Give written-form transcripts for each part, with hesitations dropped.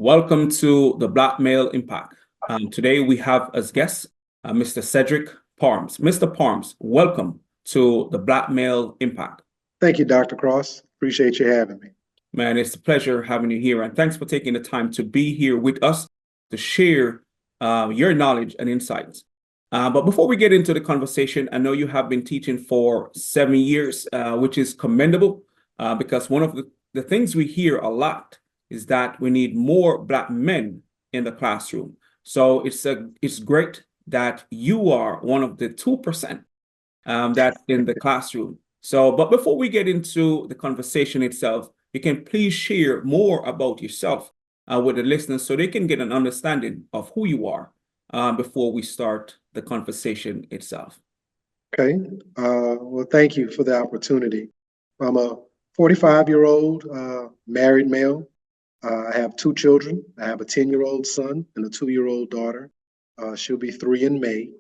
Welcome to the Black Male Impact. Today we have as guest Mr. Cedric Parms. Mr. Parms, welcome to the Black Male Impact. Thank you, Dr. Cross. Appreciate you having me. Man, it's a pleasure having you here, and thanks for taking the time to be here with us to share your knowledge and insights. But before we get into the conversation, I know you have been teaching for 7 years, which is commendable because one of the things we hear a lot is that we need more Black men in the classroom. So it's great that you are one of the 2% that's in the classroom. So, but before we get into the conversation itself, you can please share more about yourself with the listeners so they can get an understanding of who you are before we start the conversation itself. Okay. Well, thank you for the opportunity. I'm a 45-year-old married male. I have 2 children. I have a 10-year-old son and a 2-year-old daughter. She'll be 3 in May.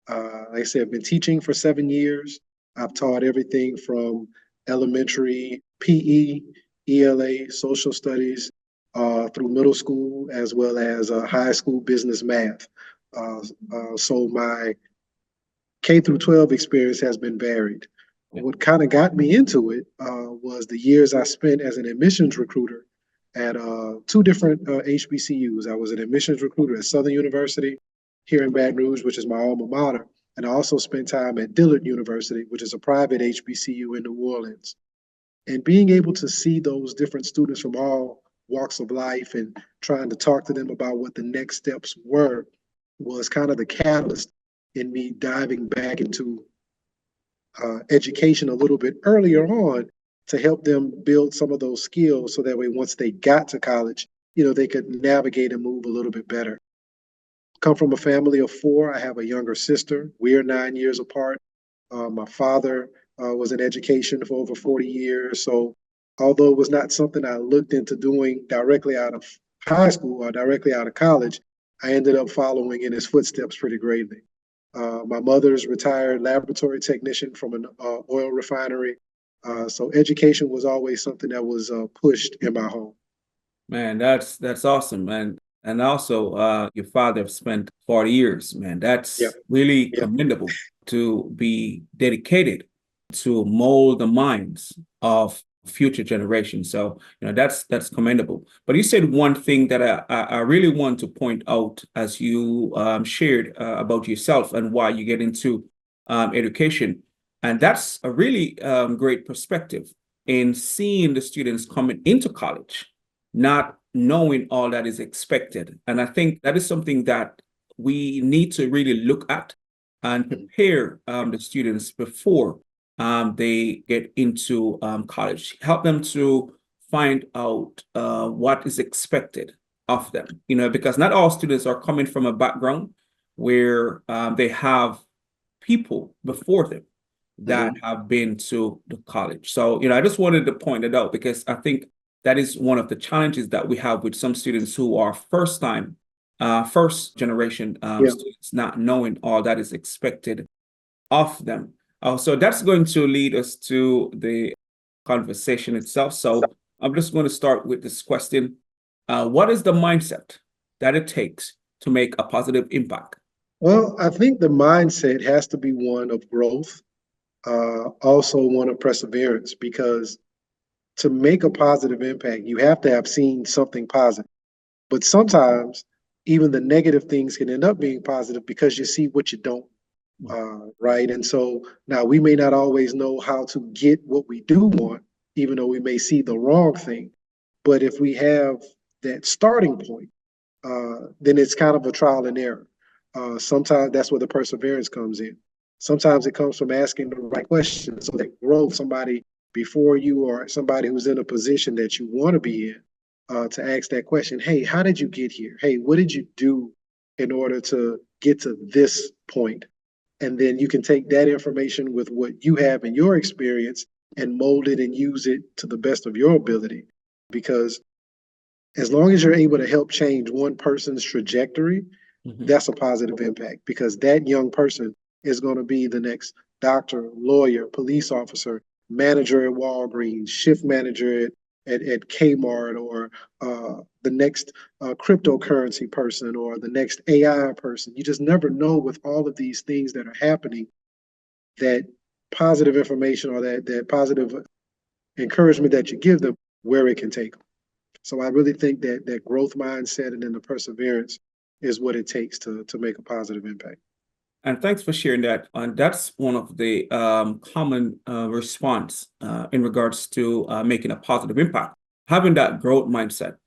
Like I said, I've been teaching for 7 years. I've taught everything from elementary PE, ELA, social studies, through middle school, as well as high school business math. So my K through 12 experience has been varied. What kind of got me into it was the years I spent as an admissions recruiter at 2 different HBCUs. I was an admissions recruiter at Southern University here in Baton Rouge, which is my alma mater. And I also spent time at Dillard University, which is a private HBCU in New Orleans. And being able to see those different students from all walks of life and trying to talk to them about what the next steps were was kind of the catalyst in me diving back into education a little bit earlier on to help them build some of those skills so that way once they got to college, they could navigate and move a little bit better. Come from a family of 4. I have a younger sister. We are 9 years apart. My father was in education for over 40 years. So although it was not something I looked into doing directly out of high school or directly out of college, I ended up following in his footsteps pretty greatly. My mother's retired laboratory technician from an oil refinery. So education was always something that was pushed in my home. Man, that's awesome, man. And also, your father spent 40 years, man. That's really commendable to be dedicated to mold the minds of future generations. So, that's commendable. But you said one thing that I really want to point out as you shared about yourself and why you get into education. And that's a really great perspective in seeing the students coming into college, not knowing all that is expected. And I think that is something that we need to really look at and prepare the students before they get into college. Help them to find out what is expected of them, because not all students are coming from a background where they have people before them that have been to the college. So, I just wanted to point it out because I think that is one of the challenges that we have with some students who are first generation students, not knowing all that is expected of them. So that's going to lead us to the conversation itself. So I'm just going to start with this question. What is the mindset that it takes to make a positive impact? Well, I think the mindset has to be one of growth, also one of perseverance, because to make a positive impact, you have to have seen something positive. But sometimes even the negative things can end up being positive because you see what you don't, right? And so now we may not always know how to get what we do want, even though we may see the wrong thing. But if we have that starting point, then it's kind of a trial and error. Sometimes that's where the perseverance comes in. Sometimes it comes from asking the right questions. So that growth, somebody before you or somebody who's in a position that you want to be in, to ask that question, hey, how did you get here? Hey, what did you do in order to get to this point? And then you can take that information with what you have in your experience and mold it and use it to the best of your ability. Because as long as you're able to help change one person's trajectory, that's a positive impact, because that young person is going to be the next doctor, lawyer, police officer, manager at Walgreens, shift manager at Kmart, or the next cryptocurrency person, or the next AI person. You just never know with all of these things that are happening, that positive information or that positive encouragement that you give them, where it can take them. So I really think that growth mindset and then the perseverance is what it takes to make a positive impact. And thanks for sharing that. And that's one of the common response in regards to making a positive impact, having that growth mindset,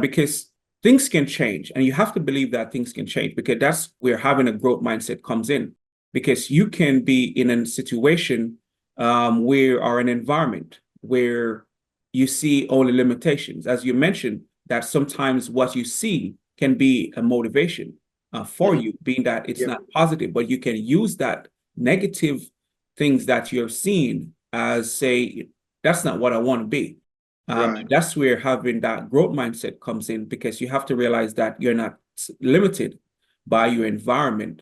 because things can change, and you have to believe that things can change, because that's where having a growth mindset comes in. Because you can be in a situation or an environment where you see only limitations. As you mentioned, that sometimes what you see can be a motivation for you, being that it's not positive, but you can use that negative things that you're seeing as, say, that's not what I want to be. Right. That's where having that growth mindset comes in, because you have to realize that you're not limited by your environment.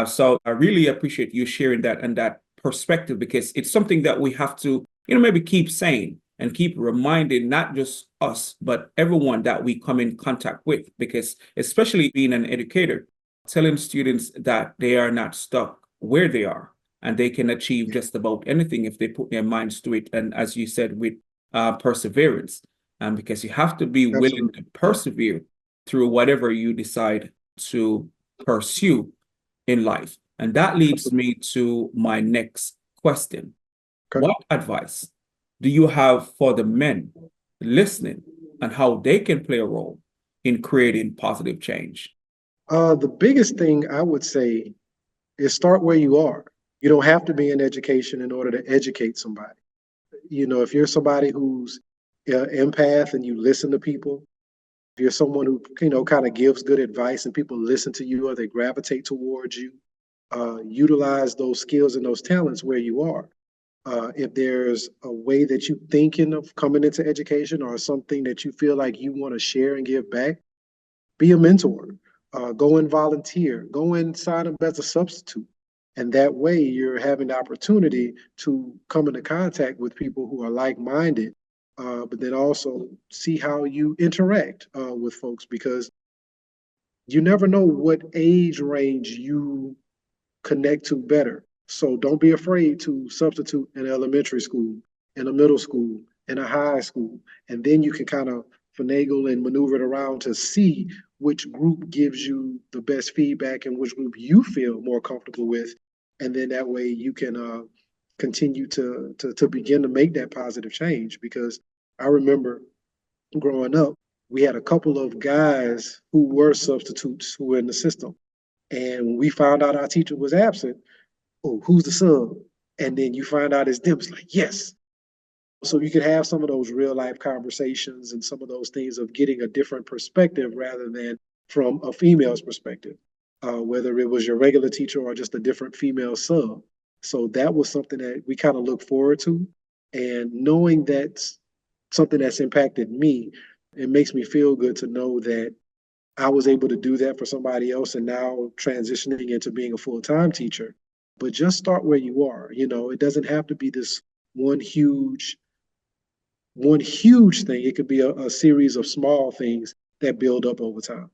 So I really appreciate you sharing that and that perspective, because it's something that we have to, maybe keep saying and keep reminding not just us, but everyone that we come in contact with, because especially being an educator, telling students that they are not stuck where they are and they can achieve just about anything if they put their minds to it. And as you said, with perseverance, because you have to be willing to persevere through whatever you decide to pursue in life. And that leads me to my next question. Okay. What advice do you have for the men listening and how they can play a role in creating positive change? The biggest thing I would say is start where you are. You don't have to be in education in order to educate somebody. If you're somebody who's empath and you listen to people, if you're someone who, kind of gives good advice and people listen to you or they gravitate towards you, utilize those skills and those talents where you are. If there's a way that you're thinking of coming into education or something that you feel like you want to share and give back, be a mentor. Go and volunteer. Go and sign up as a substitute. And that way you're having the opportunity to come into contact with people who are like-minded, but then also see how you interact with folks, because you never know what age range you connect to better. So don't be afraid to substitute in elementary school, in a middle school, in a high school, and then you can kind of finagle and maneuver it around to see which group gives you the best feedback and which group you feel more comfortable with, and then that way you can continue to begin to make that positive change. Because I remember growing up, we had a couple of guys who were substitutes who were in the system, and when we found out our teacher was absent, oh, who's the sub? And then you find out it's them. It's like, yes. So you could have some of those real life conversations and some of those things of getting a different perspective rather than from a female's perspective, whether it was your regular teacher or just a different female sub. So that was something that we kind of look forward to. And knowing that's something that's impacted me, it makes me feel good to know that I was able to do that for somebody else, and now transitioning into being a full-time teacher. But just start where you are. It doesn't have to be this one huge thing. It could be a series of small things that build up over time.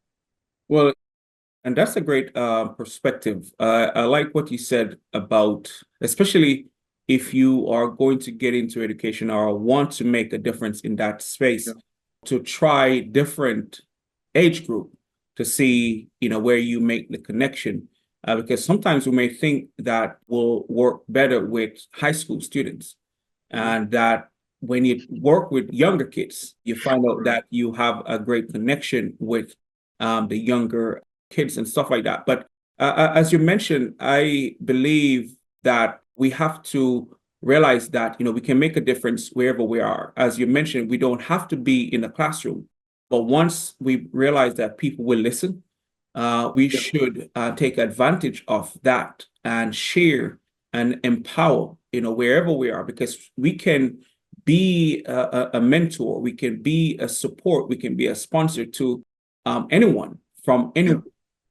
Well, and that's a great perspective. I like what you said about, especially if you are going to get into education or want to make a difference in that space, to try different age group to see, where you make the connection. Because sometimes we may think that will work better with high school students, and that when you work with younger kids, you find out that you have a great connection with the younger kids and stuff like that. But as you mentioned, I believe that we have to realize that, we can make a difference wherever we are. As you mentioned, we don't have to be in the classroom, but once we realize that people will listen, we should take advantage of that and share and empower, wherever we are, because we can be a mentor, we can be a support, we can be a sponsor to anyone from anyone.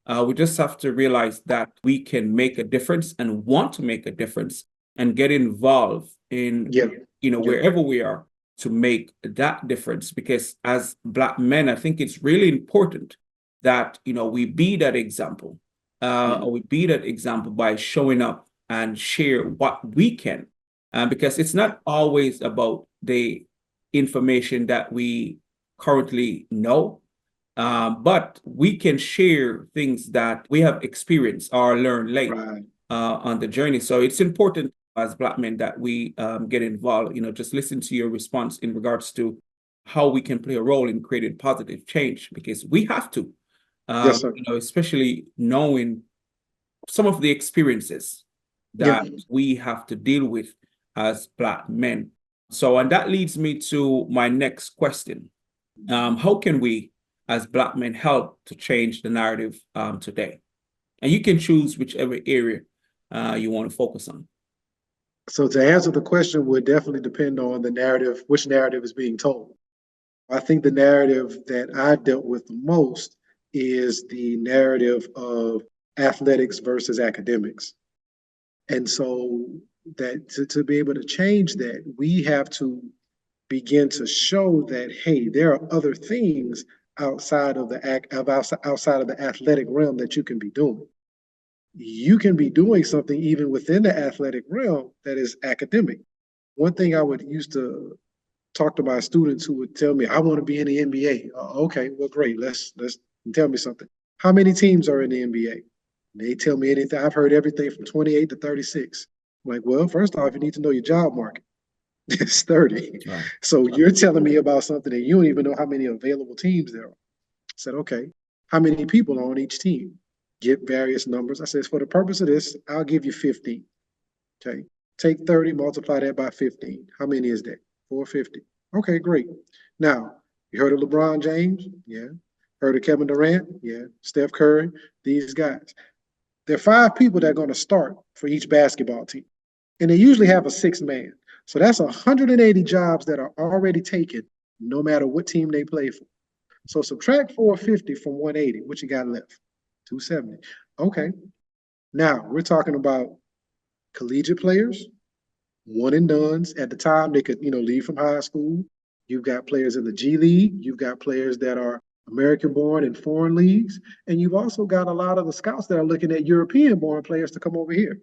We just have to realize that we can make a difference and want to make a difference and get involved in, wherever we are, to make that difference. Because as Black men, I think it's really important that, we be that example, or we be that example by showing up and share what we can. Because it's not always about the information that we currently know, but we can share things that we have experienced or learned late on the journey. So it's important as Black men that we get involved. Just listen to your response in regards to how we can play a role in creating positive change, because we have to, Yes, sir. especially knowing some of the experiences that we have to deal with as Black men. So, and that leads me to my next question. How can we, as Black men, help to change the narrative today? And you can choose whichever area you want to focus on. So to answer the question would definitely depend on the narrative, which narrative is being told. I think the narrative that I've dealt with the most is the narrative of athletics versus academics. And so that to be able to change that, we have to begin to show that, hey, there are other things outside of the outside of the athletic realm that you can be doing. You can be doing something even within the athletic realm that is academic. One thing I would used to talk to my students who would tell me, I want to be in the NBA. Okay, well, great. Let's tell me something. How many teams are in the NBA? They tell me anything. I've heard everything from 28 to 36. I'm like, well, first off, you need to know your job market. It's 30. Right. So you're telling me about something that you don't even know how many available teams there are. I said, okay, how many people are on each team? Get various numbers. I said, for the purpose of this, I'll give you 15. Okay. Take 30, multiply that by 15. How many is that? 450. Okay, great. Now, you heard of LeBron James? Yeah. Heard of Kevin Durant? Yeah. Steph Curry? These guys. There are 5 people that are going to start for each basketball team. And they usually have a 6th man. So that's 180 jobs that are already taken, no matter what team they play for. So subtract 450 from 180. What you got left? 270. Okay. Now we're talking about collegiate players, one and dones. At the time, they could, leave from high school. You've got players in the G League. You've got players that are American-born in foreign leagues. And you've also got a lot of the scouts that are looking at European-born players to come over here.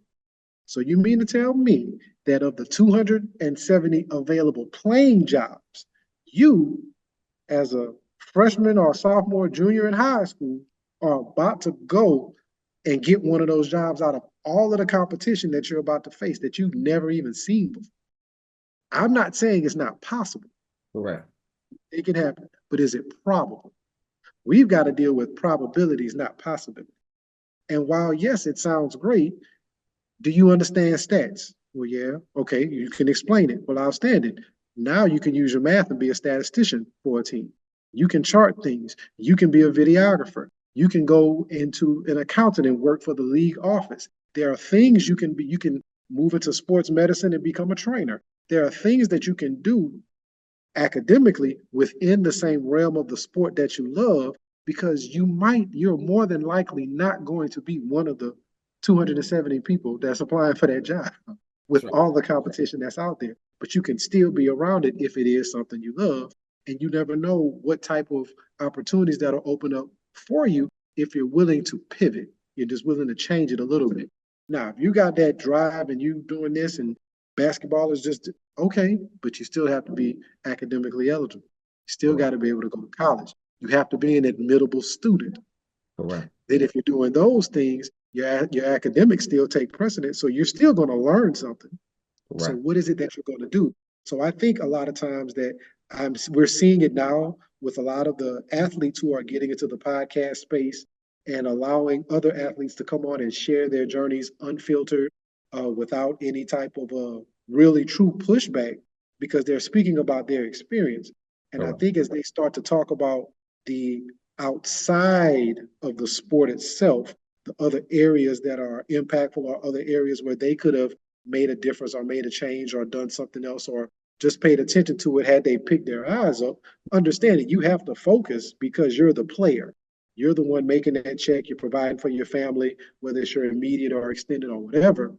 So you mean to tell me that of the 270 available playing jobs, you, as a freshman or sophomore, junior in high school, are about to go and get one of those jobs out of all of the competition that you're about to face that you've never even seen before? I'm not saying it's not possible. Correct. It can happen, but is it probable? We've got to deal with probabilities, not possibilities. And while, yes, it sounds great, do you understand stats? Well, yeah. Okay, you can explain it. Well, outstanding. Now you can use your math and be a statistician for a team. You can chart things. You can be a videographer. You can go into an accountant and work for the league office. There are things you can be. You can move into sports medicine and become a trainer. There are things that you can do academically within the same realm of the sport that you love, because you're more than likely not going to be one of the 270 people that's applying for that job with all the competition that's out there. But you can still be around it if it is something you love. And you never know what type of opportunities that'll open up for you if you're willing to pivot. You're just willing to change it a little bit. Now, if you got that drive and you doing this and basketball is just okay, but you still have to be academically eligible. You still got to be able to go to college. You have to be an admittable student. Correct. Then if you're doing those things, your academics still take precedence. So you're still going to learn something. Correct. So what is it that you're going to do? So I think a lot of times that we're seeing it now with a lot of the athletes who are getting into the podcast space and allowing other athletes to come on and share their journeys unfiltered, without any type of really true pushback, because they're speaking about their experience. And I think as they start to talk about the outside of the sport itself, the other areas that are impactful or other areas where they could have made a difference or made a change or done something else or just paid attention to it had they picked their eyes up, understand that you have to focus because you're the player. You're the one making that check. You're providing for your family, whether it's your immediate or extended or whatever.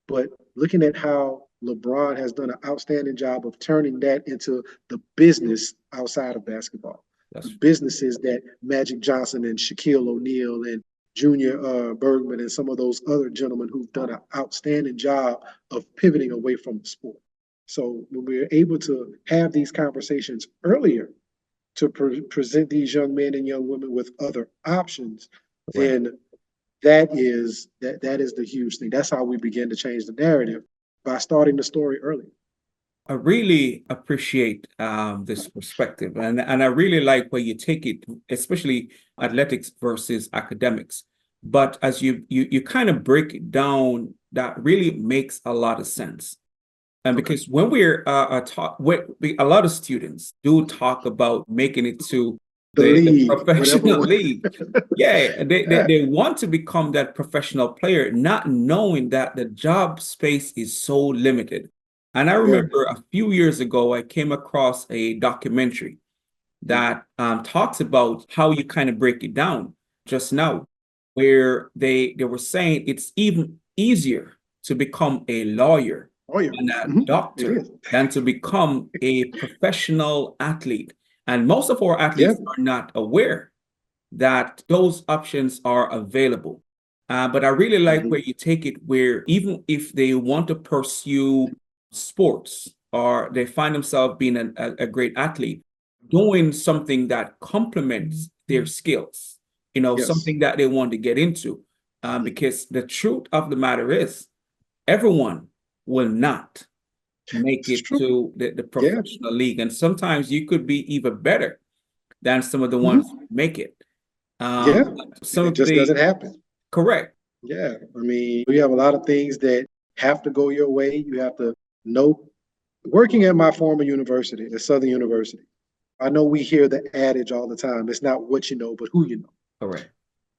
But looking at how LeBron has done an outstanding job of turning that into the business outside of basketball. The businesses that Magic Johnson and Shaquille O'Neal and Junior Bergman and some of those other gentlemen who've done an outstanding job of pivoting away from the sport. So when we're able to have these conversations earlier to present these young men and young women with other options, then that is the huge thing. That's how we begin to change the narrative, by starting the story early. I really appreciate this perspective, and I really like where you take it, especially athletics versus academics. But as you kind of break it down, that really makes a lot of sense. And because when we're a lot of students do talk about making it to the professional league. Yeah, they want to become that professional player, not knowing that the job space is so limited. And I remember a few years ago, I came across a documentary that talks about how you kind of break it down just now, where they were saying it's even easier to become a lawyer and a doctor than to become a professional athlete. And most of our athletes are not aware that those options are available. But I really like where you take it, where even if they want to pursue sports or they find themselves being a great athlete, doing something that complements their skills, something that they want to get into. Because the truth of the matter is, everyone will not make it to the professional league. And sometimes you could be even better than some of the ones who make it. It just doesn't happen. Correct. Yeah. I mean, we have a lot of things that have to go your way. You have to know. Working at my former university, the Southern University, I know we hear the adage all the time. It's not what you know, but who you know. Correct.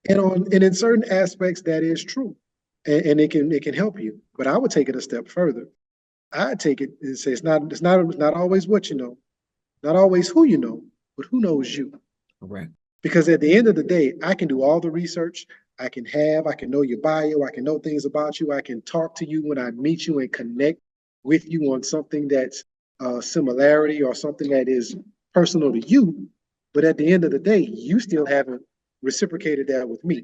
And in certain aspects, that is true. And it can help you. But I would take it a step further. I take it and say it's not always what you know, not always who you know, but who knows you. Correct. Because at the end of the day, I can do all the research. I can know your bio. I can know things about you. I can talk to you when I meet you and connect with you on something that's similarity or something that is personal to you. But at the end of the day, you still haven't reciprocated that with me.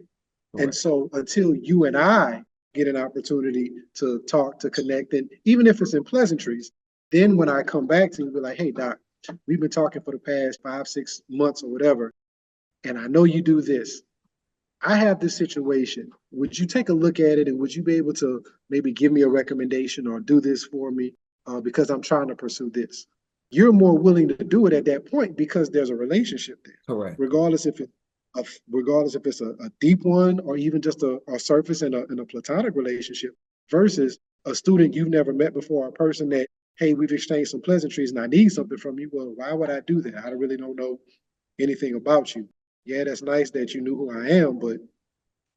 Correct. And so until you and I get an opportunity to talk, to connect, and even if it's in pleasantries, then when I come back to you, be like, hey, Doc, we've been talking for the past 5-6 months or whatever, and I know you do this. I have this situation. Would you take a look at it, and would you be able to maybe give me a recommendation or do this for me because I'm trying to pursue this? You're more willing to do it at that point because there's a relationship there. Correct. Regardless if it's a deep one or even just a surface in a platonic relationship versus a student you've never met before, a person that, hey, we've exchanged some pleasantries and I need something from you. Well, why would I do that? I really don't know anything about you. Yeah, that's nice that you knew who I am, but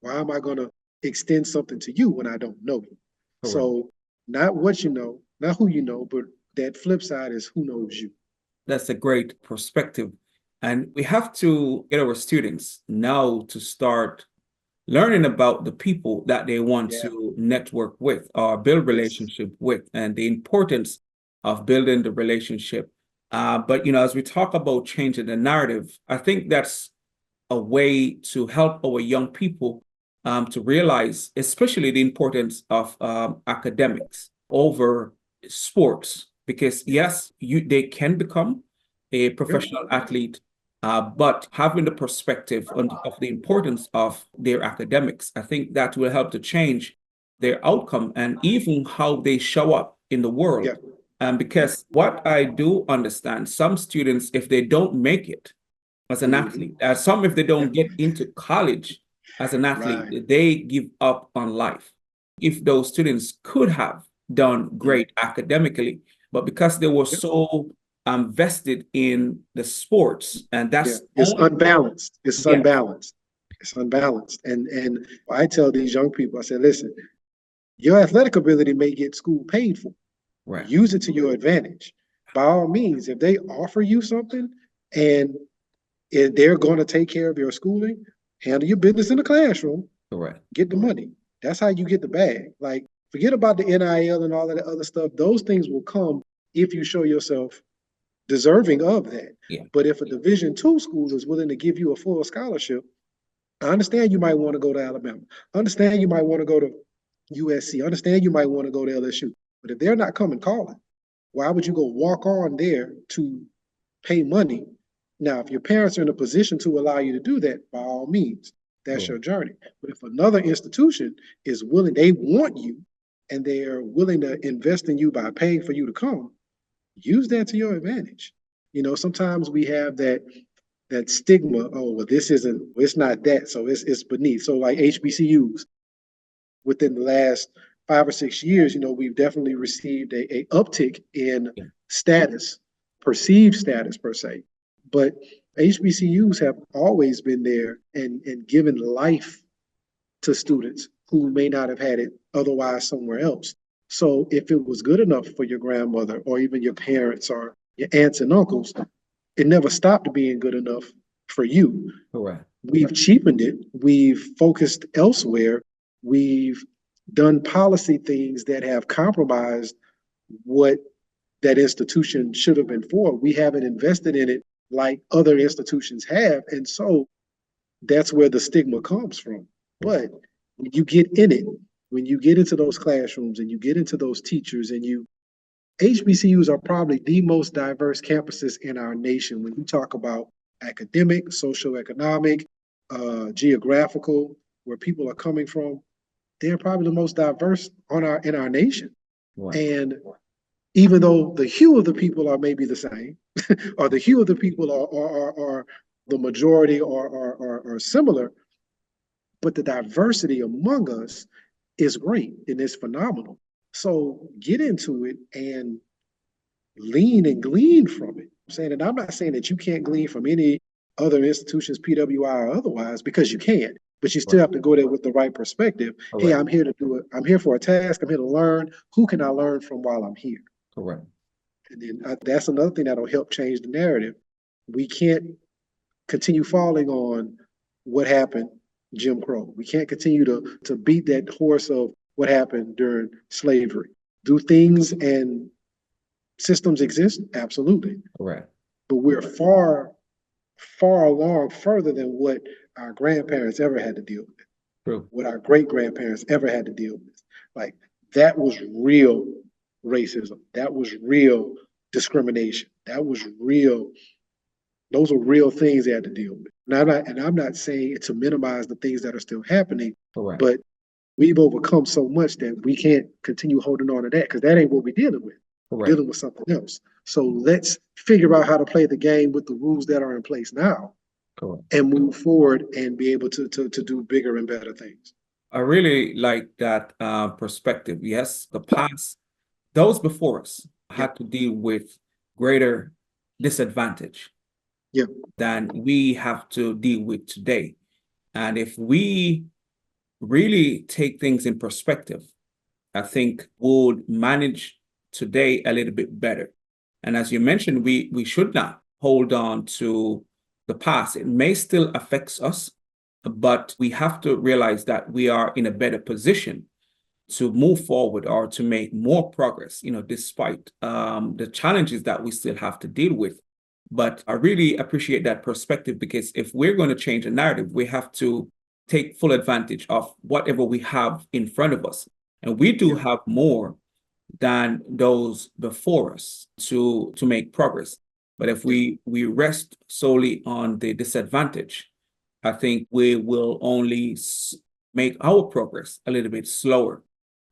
why am I going to extend something to you when I don't know you? Correct. So not what you know, not who you know, but that flip side is who knows you. That's a great perspective. And we have to get our students now to start learning about the people that they want to network with or build relationship with, and the importance of building the relationship. But, as we talk about changing the narrative, I think that's a way to help our young people to realize, especially the importance of academics over sports, because yes, they can become a professional athlete, but having the perspective of the importance of their academics, I think that will help to change their outcome and even how they show up in the world. Because what I do understand, some students, if they don't make it as an athlete, some, if they don't get into college as an athlete, they give up on life. If those students could have done great academically, but because they were so vested in the sports, and that's it's unbalanced. It's unbalanced. It's unbalanced. And I tell these young people, I say, listen, your athletic ability may get school paid for. Right. Use it to your advantage. By all means, if they offer you something and if they're going to take care of your schooling, handle your business in the classroom. Correct. Get the money. That's how you get the bag. Like, Forget about the NIL and all of that other stuff. Those things will come if you show yourself deserving of that. Yeah. But if a Division II school is willing to give you a full scholarship, I understand you might want to go to Alabama. I understand you might want to go to USC. I understand you might want to go to LSU. But if they're not coming calling, why would you go walk on there to pay money? Now, if your parents are in a position to allow you to do that, by all means, that's your journey. But if another institution is willing, they want you, and they are willing to invest in you by paying for you to come, use that to your advantage. You know, sometimes we have that stigma. Oh, well, this isn't. It's not that. So it's beneath. So like HBCUs, within the last 5 or 6 years, you know, we've definitely received a uptick in status, perceived status per se. But HBCUs have always been there and given life to students who may not have had it otherwise somewhere else. So if it was good enough for your grandmother or even your parents or your aunts and uncles, it never stopped being good enough for you. Correct. We've cheapened it. We've focused elsewhere. We've done policy things that have compromised what that institution should have been for. We haven't invested in it like other institutions have. And so that's where the stigma comes from. But when you get in it, when you get into those classrooms and you get into those teachers and HBCUs are probably the most diverse campuses in our nation when you talk about academic, socioeconomic, geographical, where people are coming from. They're probably the most diverse in our nation. Right. And even though the hue of the people are maybe the same, or the hue of the people are the majority or similar, but the diversity among us is great and it's phenomenal. So get into it and lean and glean from it. I'm not saying that you can't glean from any other institutions, PWI or otherwise, because you can, but you still have to go there with the right perspective. Correct. Hey, I'm here to do it. I'm here for a task. I'm here to learn. Who can I learn from while I'm here? Correct. And then that's another thing that'll help change the narrative. We can't continue falling on what happened Jim Crow. We can't continue to beat that horse of what happened during slavery. Do things and systems exist? Absolutely. Correct. But we're far along further than what our grandparents ever had to deal with. True. What our great-grandparents ever had to deal with. Like, that was real racism. That was real discrimination. That was real. Those are real things they had to deal with. And I'm not saying to minimize the things that are still happening, correct, but we've overcome so much that we can't continue holding on to that because that ain't what we're dealing with. Correct. We're dealing with something else. So let's figure out how to play the game with the rules that are in place now. Correct. And move forward and be able to do bigger and better things. I really like that perspective. Yes, the past, those before us had to deal with greater disadvantage than we have to deal with today. And if we really take things in perspective, I think we'll manage today a little bit better. And as you mentioned, we should not hold on to the past. It may still affect us, but we have to realize that we are in a better position to move forward or to make more progress, despite the challenges that we still have to deal with. But I really appreciate that perspective because if we're going to change the narrative, we have to take full advantage of whatever we have in front of us. And we do have more than those before us to make progress. But if we rest solely on the disadvantage, I think we will only make our progress a little bit slower.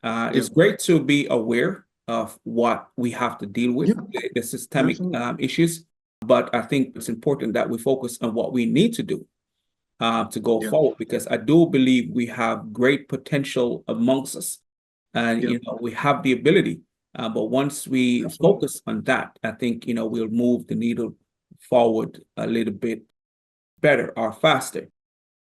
It's great to be aware of what we have to deal with, the systemic issues. But I think it's important that we focus on what we need to do to go forward, because I do believe we have great potential amongst us. And, we have the ability. But once we focus on that, I think, we'll move the needle forward a little bit better or faster.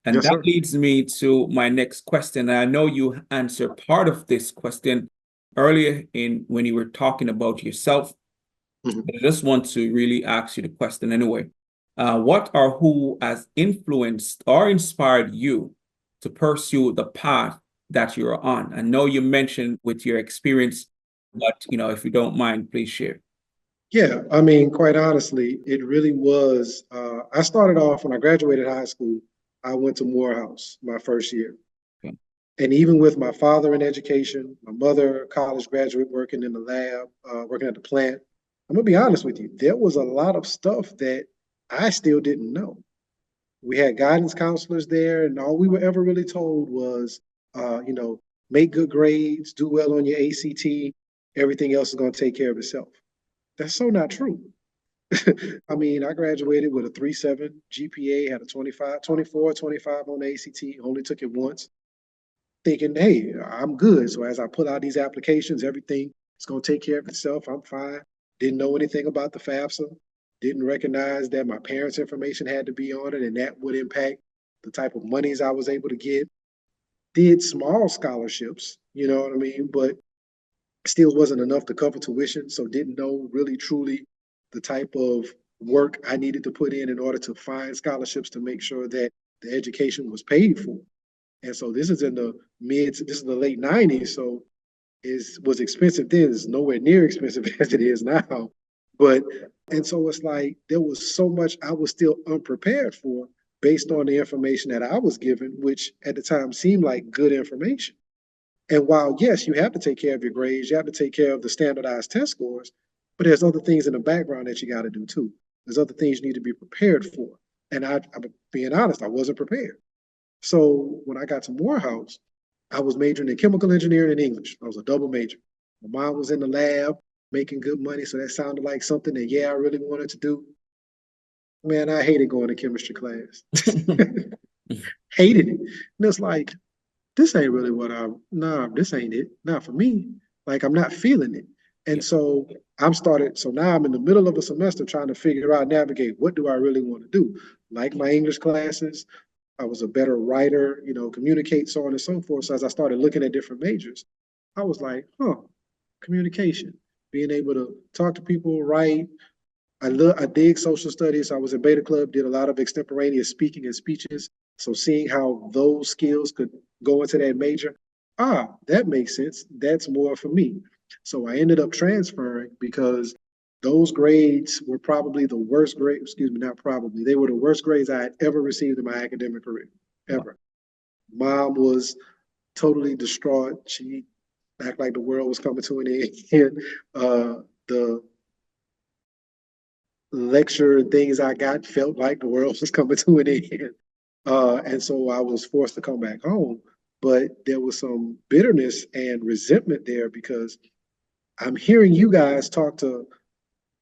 And that leads me to my next question. And I know you answered part of this question earlier when you were talking about yourself. Mm-hmm. I just want to really ask you the question anyway. What or who has influenced or inspired you to pursue the path that you're on? I know you mentioned with your experience, but if you don't mind, please share. Yeah, I mean, quite honestly, it really was. I started off when I graduated high school. I went to Morehouse my first year. Okay. And even with my father in education, my mother, college graduate, working in the lab, working at the plant, I'm gonna be honest with you, there was a lot of stuff that I still didn't know. We had guidance counselors there, and all we were ever really told was, you know, make good grades, do well on your ACT, everything else is gonna take care of itself. That's so not true. I mean, I graduated with a 3.7 GPA, had a 25, 24, 25 on the ACT, only took it once, thinking, hey, I'm good. So as I put out these applications, everything is going to take care of itself. I'm fine. Didn't know anything about the FAFSA. Didn't recognize that my parents' information had to be on it and that would impact the type of monies I was able to get. Did small scholarships, you know what I mean? But still wasn't enough to cover tuition. So didn't know really truly the type of work I needed to put in order to find scholarships to make sure that the education was paid for. And so this is in the this is the late 90s. So it was expensive then. It's nowhere near expensive as it is now. But, and so it's like there was so much I was still unprepared for based on the information that I was given, which at the time seemed like good information. And while, yes, you have to take care of your grades, you have to take care of the standardized test scores, but there's other things in the background that you got to do too. There's other things you need to be prepared for. And I'm being honest, I wasn't prepared. So when I got to Morehouse, I was majoring in chemical engineering and English. I was a double major. My mom was in the lab making good money, so that sounded like something that, yeah, I really wanted to do. Man, I hated going to chemistry class. Hated it. And it's like, this ain't really what nah, this ain't it. Not for me. Like, I'm not feeling it. And so so now I'm in the middle of a semester trying to figure out, navigate, what do I really want to do? Like my English classes, I was a better writer, communicate, so on and so forth. So as I started looking at different majors, I was like, communication, being able to talk to people, write. I dig social studies. I was in Beta Club, did a lot of extemporaneous speaking and speeches. So seeing how those skills could go into that major, that makes sense. That's more for me. So I ended up transferring because those grades were probably the worst grade, excuse me, not probably, they were the worst grades I had ever received in my academic career, ever. Mom was totally distraught. She acted like the world was coming to an end. The lecture and things I got felt like the world was coming to an end. And so I was forced to come back home. But there was some bitterness and resentment there because I'm hearing you guys talk to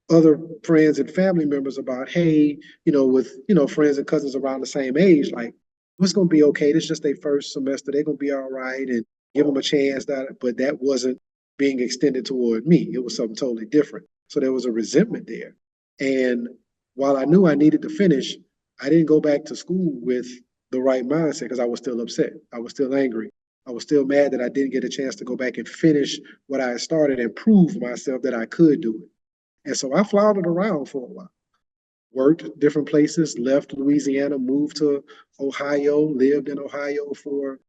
other friends and family members about, hey, with, friends and cousins around the same age, like, what's going to be okay. This is just their first semester. They're going to be all right and give them a chance. But that wasn't being extended toward me. It was something totally different. So there was a resentment there. And while I knew I needed to finish, I didn't go back to school with the right mindset because I was still upset. I was still angry. I was still mad that I didn't get a chance to go back and finish what I had started and prove myself that I could do it. And so I floundered around for a while, worked different places, left Louisiana, moved to Ohio, lived in Ohio for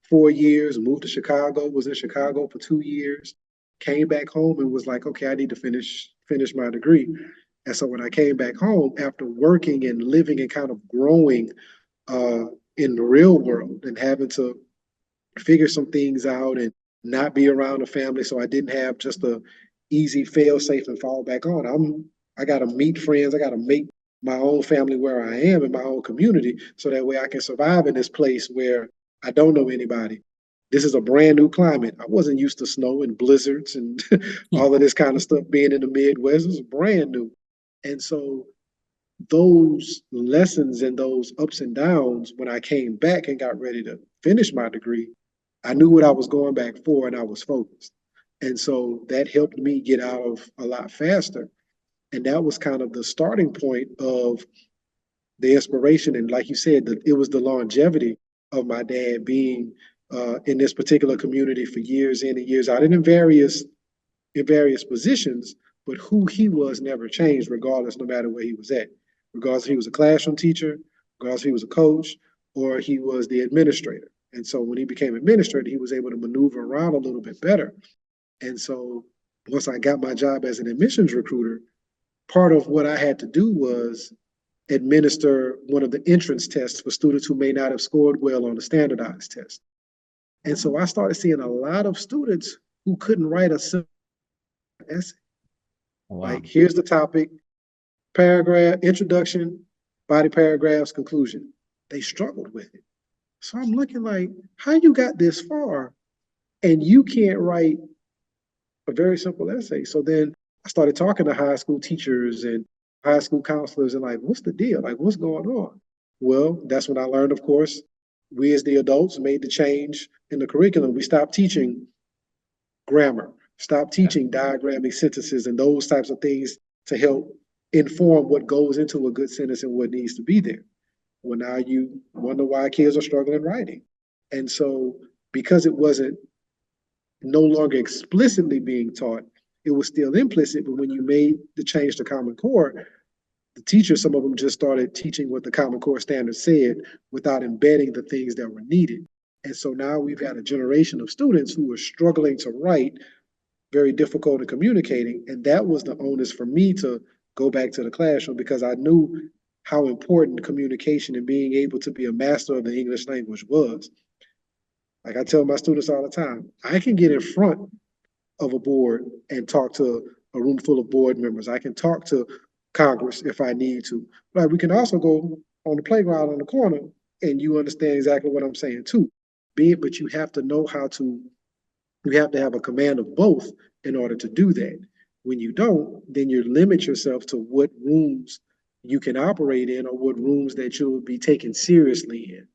4 years, moved to Chicago, was in Chicago for 2 years, came back home and was like, okay, I need to finish my degree. And so when I came back home after working and living and kind of growing in the real world and having to figure some things out and not be around the family, so I didn't have just a easy fail safe and fall back on. I got to meet friends. I got to make my own family where I am in my own community, so that way I can survive in this place where I don't know anybody. This is a brand new climate. I wasn't used to snow and blizzards and all of this kind of stuff being in the Midwest. It was brand new. And so those lessons and those ups and downs, when I came back and got ready to finish my degree, I knew what I was going back for and I was focused. And so that helped me get out of a lot faster. And that was kind of the starting point of the inspiration. And like you said, it was the longevity of my dad being in this particular community for years in and years out, and in various positions, but who he was never changed, regardless, no matter where he was at. Regardless if he was a classroom teacher, regardless if he was a coach, or he was the administrator. And so when he became administrator, he was able to maneuver around a little bit better. And so once I got my job as an admissions recruiter, part of what I had to do was administer one of the entrance tests for students who may not have scored well on the standardized test. And so I started seeing a lot of students who couldn't write a simple essay. Wow. Like, here's the topic, paragraph, introduction, body paragraphs, conclusion. They struggled with it. So I'm looking like, how you got this far and you can't write a very simple essay? So then I started talking to high school teachers and high school counselors and like, what's the deal? Like, what's going on? Well, that's when I learned, of course, we as the adults made the change in the curriculum. We stopped teaching grammar, stopped teaching diagramming sentences and those types of things to help inform what goes into a good sentence and what needs to be there. Well, now you wonder why kids are struggling writing. And so because it wasn't no longer explicitly being taught, it was still implicit, but when you made the change to Common Core, the teachers, some of them just started teaching what the Common Core standards said without embedding the things that were needed. And so now we've got a generation of students who are struggling to write, very difficult in communicating. And that was the onus for me to go back to the classroom because I knew how important communication and being able to be a master of the English language was. Like I tell my students all the time, I can get in front of a board and talk to a room full of board members. I can talk to Congress if I need to. But we can also go on the playground in the corner and you understand exactly what I'm saying too. But you have to know how to, you have to have a command of both in order to do that. When you don't, then you limit yourself to what rooms you can operate in or what rooms that you'll be taken seriously in.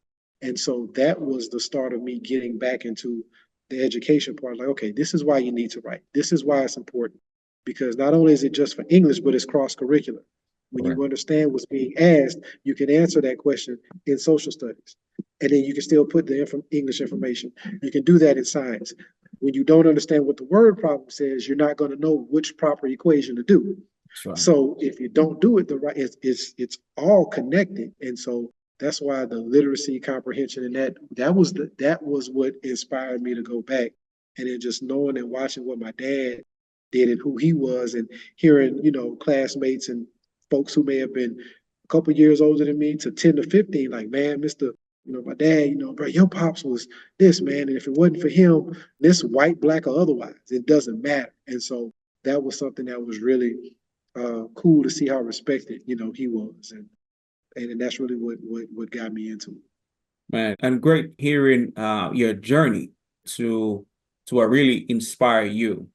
And so that was the start of me getting back into the education part. Like, okay, this is why you need to write. This is why it's important. Because not only is it just for English, but it's cross-curricular. When you understand what's being asked, you can answer that question in social studies. And then you can still put the English information. You can do that in science. When you don't understand what the word problem says, you're not going to know which proper equation to do. Right. So if you don't do it the right, it's all connected. And so that's why the literacy comprehension and that was what inspired me to go back. And then just knowing and watching what my dad did and who he was and hearing, classmates and folks who may have been a couple years older than me to 10 to 15, like, man, my dad, bro, your pops was this, man. And if it wasn't for him, this white, black, or otherwise, it doesn't matter. And so that was something that was really cool to see how respected, he was. And that's really what got me into it. Man, and great hearing your journey to really inspire you.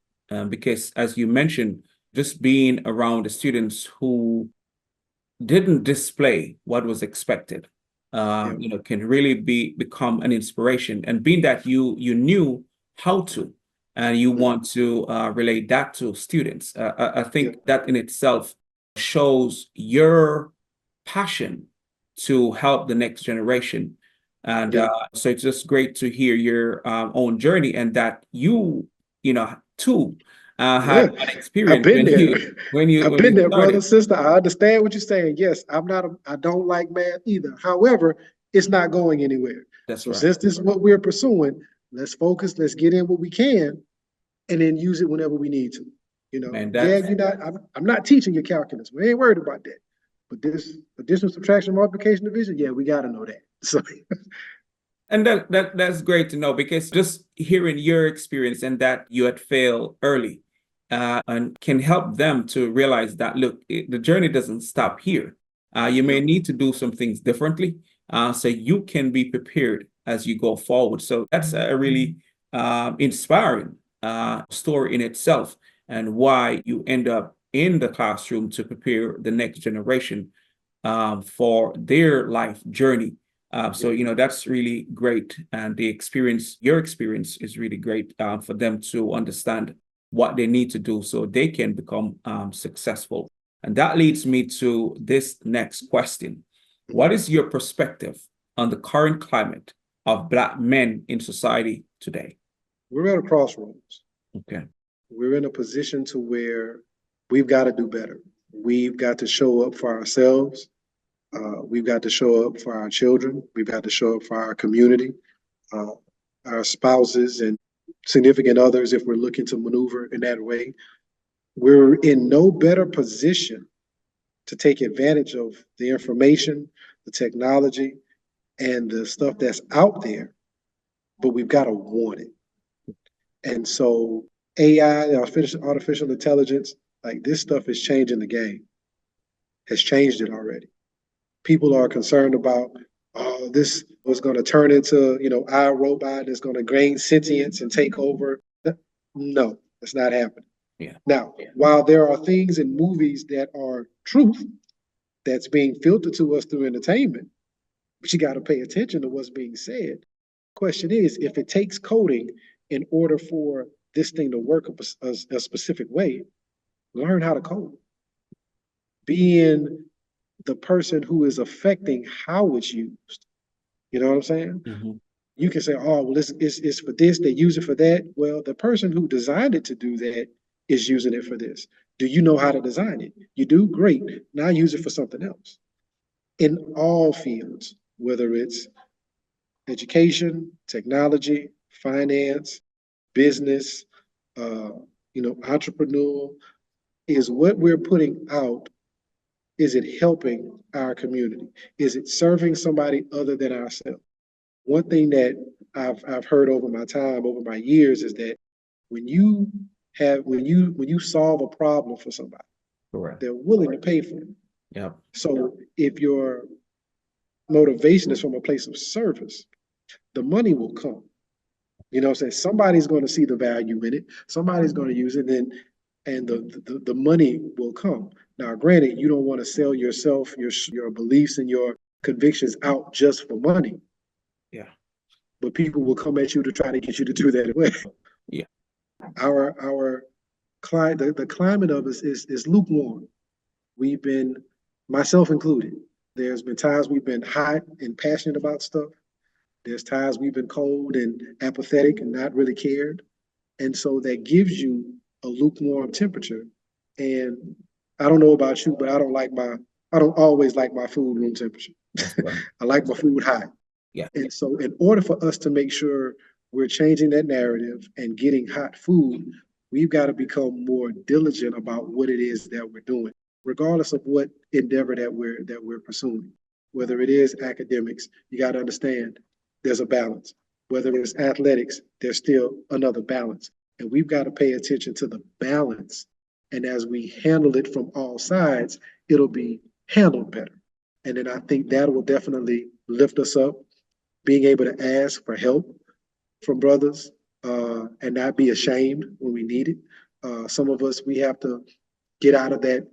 Because as you mentioned, just being around the students who didn't display what was expected, can really become an inspiration. And being that you knew how to, and you want to relate that to students, I think that in itself shows your passion to help the next generation. And so it's just great to hear your own journey and that you too had an experience I've been there. when you I've been there, brother, sister. I understand what you're saying. Yes, I don't like math either. However, it's not going anywhere. That's right. Since this is what we're pursuing, let's focus, let's get in what we can, and then use it whenever we need to. Man, I'm not teaching you calculus. We ain't worried about that. But this addition, subtraction, multiplication, division, we got to know that. So. And that's great to know, because just hearing your experience and that you had failed early and can help them to realize that, look, the journey doesn't stop here. You may need to do some things differently so you can be prepared as you go forward. So that's a really inspiring story in itself, and why you end up in the classroom to prepare the next generation for their life journey. So, that's really great. And your experience is really great for them to understand what they need to do so they can become successful. And that leads me to this next question. What is your perspective on the current climate of Black men in society today? We're at a crossroads. Okay. We're in a position to where we've got to do better. We've got to show up for ourselves. We've got to show up for our children. We've got to show up for our community. uh, our spouses and significant others, if we're looking to maneuver in that way, we're in no better position to take advantage of the information, the technology, and the stuff that's out there, but we've got to want it. And so AI, artificial intelligence, like this stuff is changing the game, has changed it already. People are concerned about, oh, this was going to turn into, our robot that's going to gain sentience and take over. No, that's not happening. Yeah. Now, while there are things in movies that are truth that's being filtered to us through entertainment, but you got to pay attention to what's being said. Question is, if it takes coding in order for this thing to work a specific way, learn how to code. Being the person who is affecting how it's used. You know what I'm saying? Mm-hmm. You can say, oh, well, it's for this, they use it for that. Well, the person who designed it to do that is using it for this. Do you know how to design it? You do? Great. Now use it for something else. In all fields, whether it's education, technology, finance, business, entrepreneurial, is what we're putting out, is it helping our community? Is it serving somebody other than ourselves? One thing that I've heard over my time, over my years, is that when you solve a problem for somebody, Correct, they're willing to pay for it. yeah. So if your motivation is from a place of service, the money will come. You know what I'm saying? Somebody's going to see the value in it. Somebody's going to use it, and the money will come. Now, granted, you don't want to sell yourself, your beliefs and your convictions out just for money. Yeah. But people will come at you to try to get you to do that way. Yeah. Our climate, the climate of us is lukewarm. We've been, myself included, there's been times we've been hot and passionate about stuff. There's times we've been cold and apathetic and not really cared. And so that gives you a lukewarm temperature. And I don't know about you, but I don't always like my food room temperature. Right. I like my food hot. Yeah. And so in order for us to make sure we're changing that narrative and getting hot food, we've got to become more diligent about what it is that we're doing, regardless of what endeavor that we're pursuing. Whether it is academics, you got to understand there's a balance. Whether it's athletics, there's still another balance. And we've got to pay attention to the balance. And as we handle it from all sides, it'll be handled better. And then I think that will definitely lift us up, being able to ask for help from brothers and not be ashamed when we need it. Some of us, we have to get out of that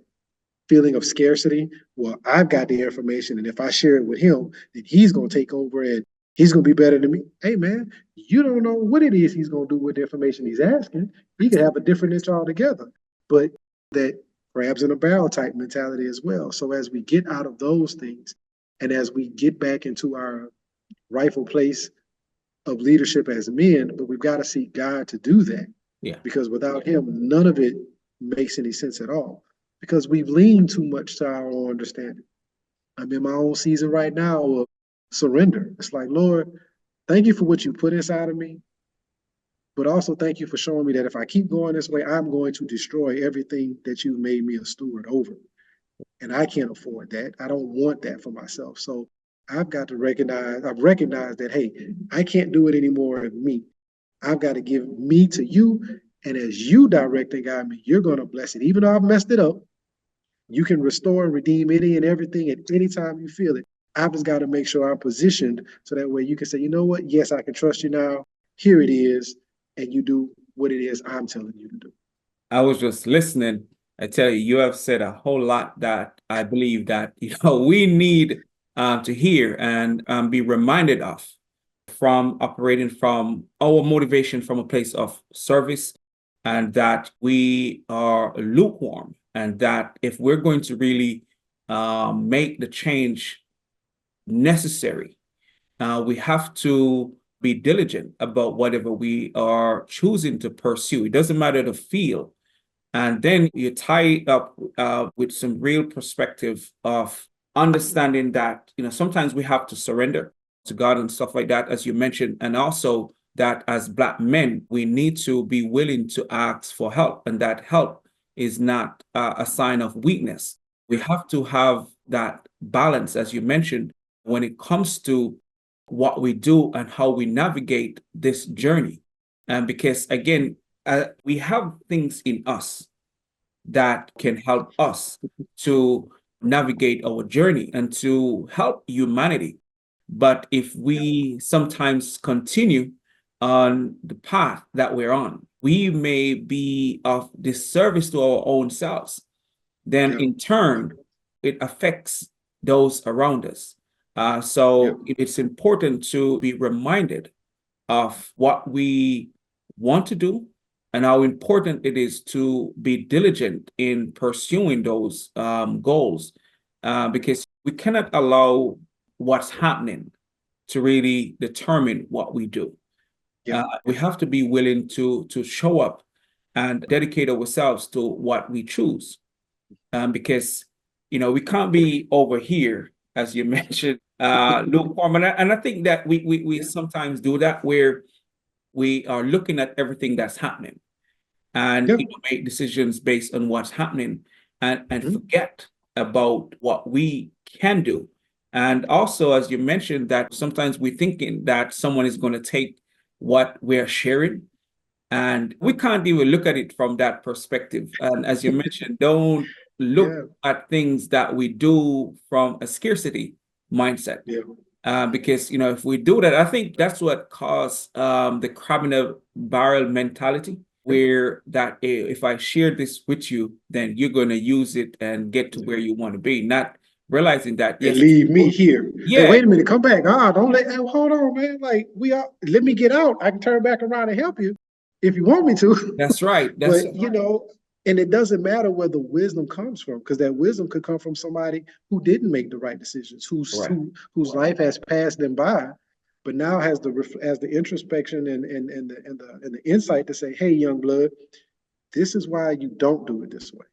feeling of scarcity. Well, I've got the information, and if I share it with him, then he's going to take over and he's going to be better than me. Hey, man, you don't know what it is he's going to do with the information he's asking. He could have a different niche altogether. But that crabs in a barrel type mentality as well. So as we get out of those things and as we get back into our rightful place of leadership as men, but we've got to seek God to do that. Yeah. Because without him, none of it makes any sense at all. Because we've leaned too much to our own understanding. I'm in my own season right now of surrender. It's like, Lord, thank you for what you put inside of me, but also thank you for showing me that if I keep going this way, I'm going to destroy everything that you made me a steward over. And I can't afford that. I don't want that for myself. So I've recognized that, hey, I can't do it anymore in me. I've got to give me to you. And as you direct and guide me, you're going to bless it. Even though I've messed it up, you can restore and redeem any and everything at any time you feel it. I've just got to make sure I'm positioned so that way you can say, you know what? Yes, I can trust you now. Here it is. And you do what it is I'm telling you to do. I was just listening. I tell you, you have said a whole lot that I believe that we need to hear and be reminded of, from operating from our motivation from a place of service, and that we are lukewarm, and that if we're going to really make the change necessary, we have to be diligent about whatever we are choosing to pursue. It doesn't matter the field. And then you tie it up with some real perspective of understanding that, sometimes we have to surrender. to God and stuff like that, as you mentioned. And also that as Black men, we need to be willing to ask for help. And that help is not a sign of weakness. We have to have that balance, as you mentioned, when it comes to what we do and how we navigate this journey. And because, again, we have things in us that can help us to navigate our journey and to help humanity. But if we sometimes continue on the path that we're on, we may be of disservice to our own selves. Then in turn, it affects those around us. So it's important to be reminded of what we want to do and how important it is to be diligent in pursuing those goals, because we cannot allow what's happening to really determine what we do. We have to be willing to show up and dedicate ourselves to what we choose, because we can't be over here, as you mentioned, lukewarm. And I think that we sometimes do that, where we are looking at everything that's happening and make decisions based on what's happening, and forget about what we can do. And also, as you mentioned, that sometimes we're thinking that someone is going to take what we're sharing, and we can't even look at it from that perspective. And as you mentioned, don't look at things that we do from a scarcity mindset. Because if we do that, I think that's what caused the crab in a barrel mentality, where that if I share this with you, then you're going to use it and get to where you want to be, not realizing that and leave me here. Hey, wait a minute, come back. Don't let. Hold on, man. Like let me get out. I can turn back around and help you if you want me to. That's right. But and it doesn't matter where the wisdom comes from, because that wisdom could come from somebody who didn't make the right decisions, whose life has passed them by, but now has the introspection and the insight to say, hey, young blood, this is why you don't do it this way.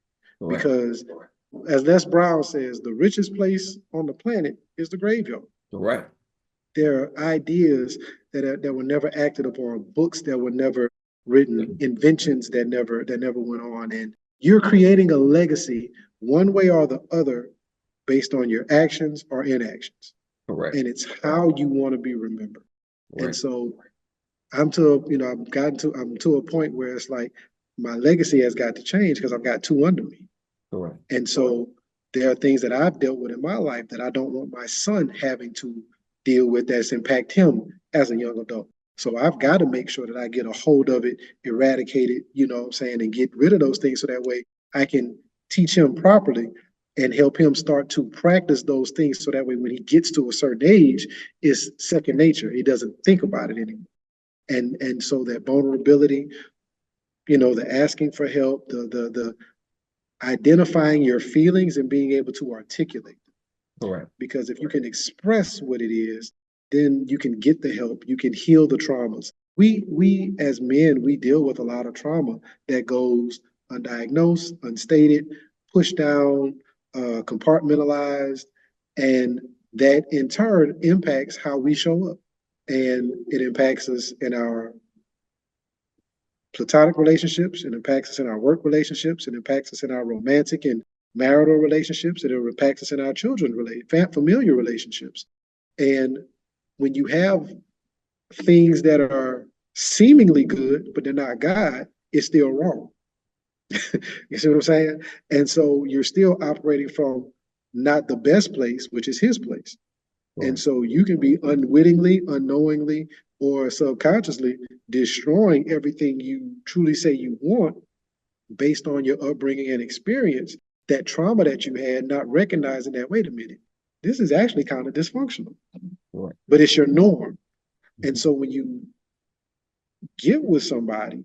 Because as Les Brown says, the richest place on the planet is the graveyard. There are ideas that were never acted upon, books that were never written, inventions that never went on, and you're creating a legacy one way or the other based on your actions or inactions. And it's how you want to be remembered. And so I'm to a point where it's like my legacy has got to change, because I've got two under me. And so there are things that I've dealt with in my life that I don't want my son having to deal with, that's impact him as a young adult. So I've got to make sure that I get a hold of it, eradicate it, and get rid of those things, so that way I can teach him properly and help him start to practice those things, so that way when he gets to a certain age, it's second nature. He doesn't think about it anymore. And so that vulnerability, the asking for help, the identifying your feelings and being able to articulate them. Because if you can express what it is, then you can get the help, you can heal the traumas. We as men, we deal with a lot of trauma that goes undiagnosed, unstated, pushed down, compartmentalized, and that in turn impacts how we show up. And it impacts us in our platonic relationships, it impacts us in our work relationships, it impacts us in our romantic and marital relationships, it impacts us in our familiar relationships. And when you have things that are seemingly good, but they're not God, it's still wrong. You see what I'm saying? And so you're still operating from not the best place, which is his place. And so you can be unwittingly, unknowingly, or subconsciously destroying everything you truly say you want based on your upbringing and experience, that trauma that you had, not recognizing that, wait a minute, this is actually kind of dysfunctional, but it's your norm. And so when you get with somebody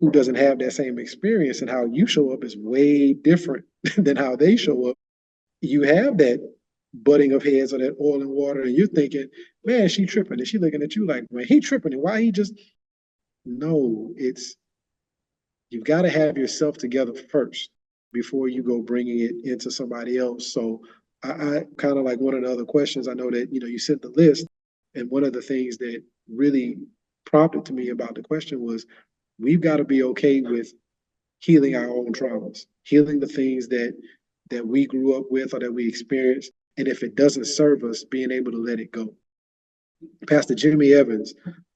who doesn't have that same experience, and how you show up is way different than how they show up, you have that butting of heads or that oil and water, and you're thinking, man, she tripping, and she looking at you like, man, he tripping, and why he just... No, you've got to have yourself together first before you go bringing it into somebody else. So I kind of, like one of the other questions, I know that you sent the list, And one of the things that really prompted to me about the question was, we've got to be okay with healing our own traumas, healing the things that we grew up with or that we experienced. And if it doesn't serve us, being able to let it go. Pastor Jimmy Evans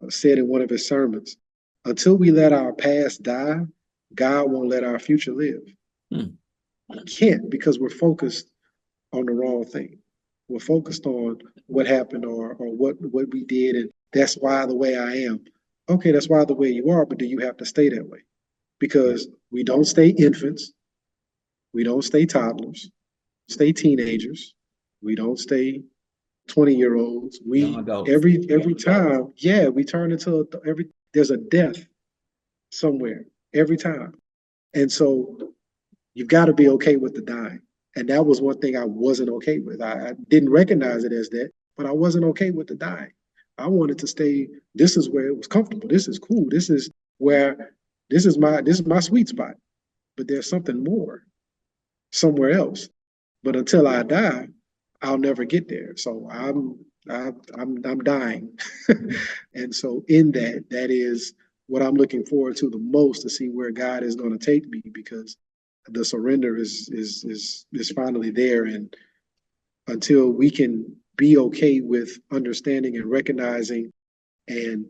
said in one of his sermons, until we let our past die, God won't let our future live. Hmm. We can't, because we're focused on the wrong thing. We're focused on what happened or what we did, and that's why the way I am. Okay, that's why the way you are, but do you have to stay that way? Because we don't stay infants, we don't stay toddlers, stay teenagers, we don't stay 20-year-olds. Young We adults. every time, yeah, we turn into there's a death somewhere every time. And so you've got to be okay with the dying. And that was one thing I wasn't okay with. I didn't recognize it as that, but I wasn't okay with the dying. I wanted to stay. This is where it was comfortable. This is cool. This is where this is my sweet spot. But there's something more somewhere else. But until I die, I'll never get there. So I'm dying. And so in that is what I'm looking forward to the most, to see where God is going to take me, because the surrender is finally there. And until we can be okay with understanding and recognizing, and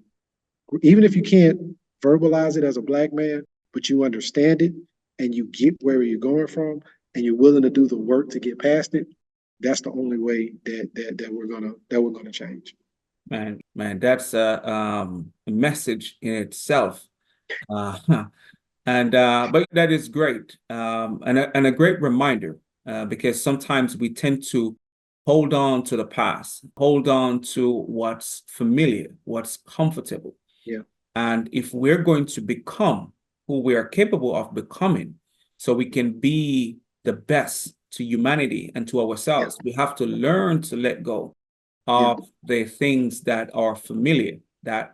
even if you can't verbalize it as a Black man, but you understand it and you get where you're going from, and you're willing to do the work to get past it, that's the only way that we're gonna change. Man, that's a message in itself. Uh, but that is great, and a great reminder, because sometimes we tend to hold on to the past, hold on to what's familiar, what's comfortable. Yeah. And if we're going to become who we are capable of becoming, so we can be the best to humanity and to ourselves, we have to learn to let go of the things that are familiar, that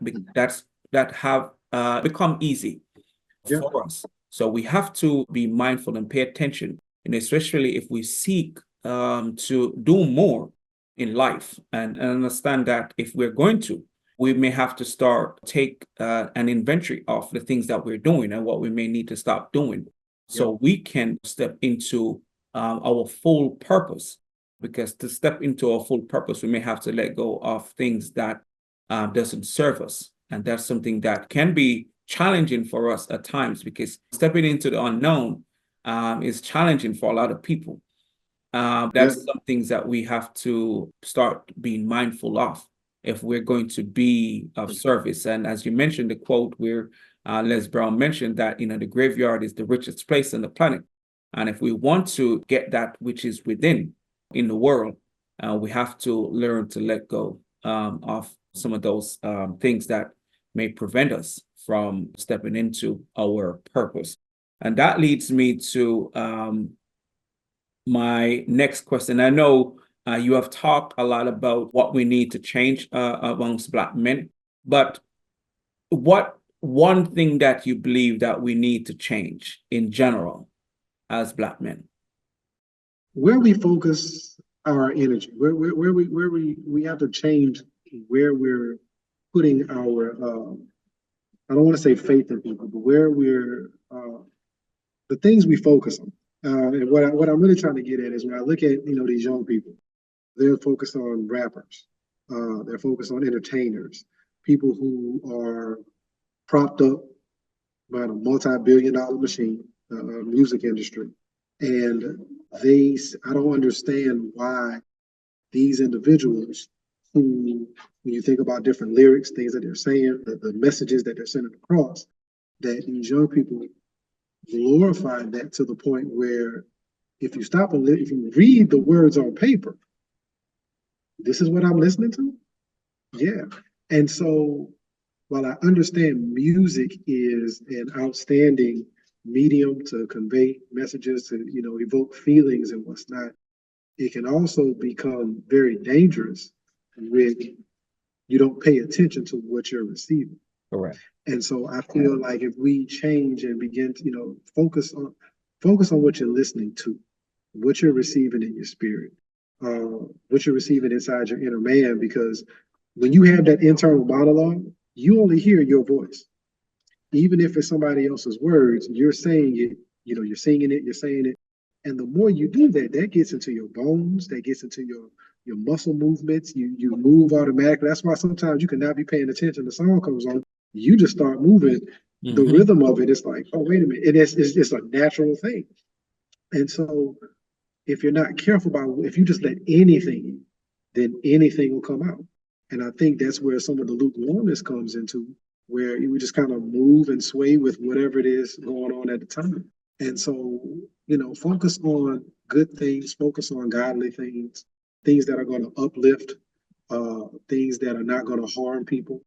have become easy for us. So we have to be mindful and pay attention, and especially if we seek to do more in life, and understand that if we're going to, we may have to take an inventory of the things that we're doing and what we may need to stop doing, so we can step into our full purpose. Because to step into our full purpose, we may have to let go of things that doesn't serve us, and that's something that can be challenging for us at times, because stepping into the unknown is challenging for a lot of people. That's some things that we have to start being mindful of if we're going to be of service. And as you mentioned, the quote where Les Brown mentioned that, the graveyard is the richest place on the planet. And if we want to get that which is within in the world, we have to learn to let go of some of those things that may prevent us from stepping into our purpose. And that leads me to my next question. I know you have talked a lot about what we need to change amongst Black men, but what one thing that you believe that we need to change in general as Black men? Where we focus our energy, where we have to change where we're putting our I don't want to say faith in people, but where we're the things we focus on. And what I'm really trying to get at is, when I look at these young people, they're focused on rappers, they're focused on entertainers, people who are propped up by a multi-billion-dollar machine, music industry, and I don't understand why these individuals, who, when you think about different lyrics, things that they're saying, the messages that they're sending across, that these young people glorify that to the point where, if you stop and if you read the words on paper, this is what I'm listening to. Yeah. And so, while I understand music is an outstanding medium to convey messages, to evoke feelings and what's not, it can also become very dangerous when you don't pay attention to what you're receiving. Correct. And so I feel like if we change and begin to, focus on what you're listening to, what you're receiving in your spirit, what you're receiving inside your inner man, because when you have that internal monologue, you only hear your voice. Even if it's somebody else's words, you're saying it, you're singing it, you're saying it. And the more you do that, that gets into your bones, that gets into your muscle movements. You move automatically. That's why sometimes you can not be paying attention. The song comes on, you just start moving. The rhythm of it is like, oh, wait a minute. And it's a natural thing. And so if you're not careful about, if you just let anything in, then anything will come out. And I think that's where some of the lukewarmness comes into, where you would just kind of move and sway with whatever it is going on at the time. And so, focus on good things, focus on godly things, things that are going to uplift, things that are not going to harm people.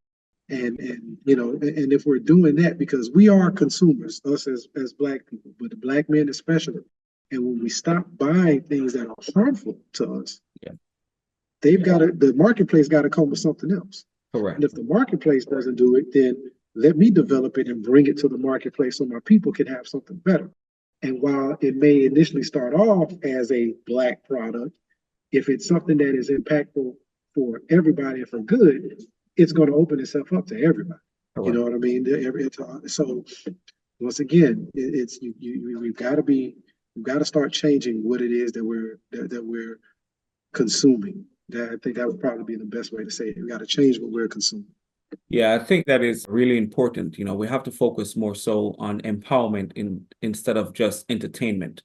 And if we're doing that, because we are consumers, us as Black people, but the Black men especially, and when we stop buying things that are harmful to us, the marketplace got to come with something else. Correct. And if the marketplace doesn't do it, then let me develop it and bring it to the marketplace so my people can have something better. And while it may initially start off as a Black product, if it's something that is impactful for everybody and for good, it's going to open itself up to everybody. Correct. You know what I mean? So once again, we've got to start changing what it is that we're consuming. I think that would probably be the best way to say it. We got to change what we're consuming. Yeah, I think that is really important. We have to focus more so on empowerment instead of just entertainment.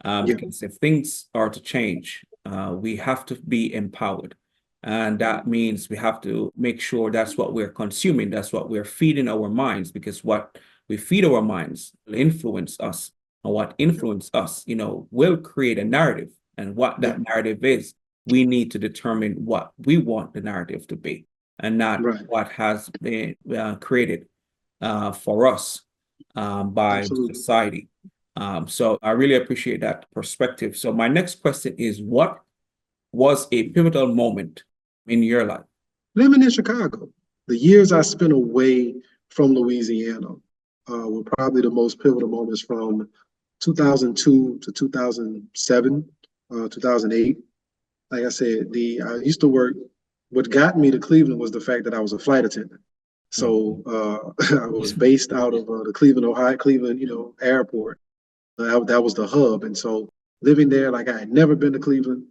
Because if things are to change, we have to be empowered. And that means we have to make sure that's what we're consuming, that's what we're feeding our minds, because what we feed our minds will influence us. And what influence us, will create a narrative. And what that narrative is, we need to determine what we want the narrative to be, and not what has been created for us by society. So I really appreciate that perspective. So my next question is, what was a pivotal moment in your life? Living in Chicago, the years I spent away from Louisiana were probably the most pivotal moments from 2002 to 2007, 2008. Like I said, I used to work. What got me to Cleveland was the fact that I was a flight attendant. So I was based out of the Cleveland, airport. That was the hub. And so living there, like I had never been to Cleveland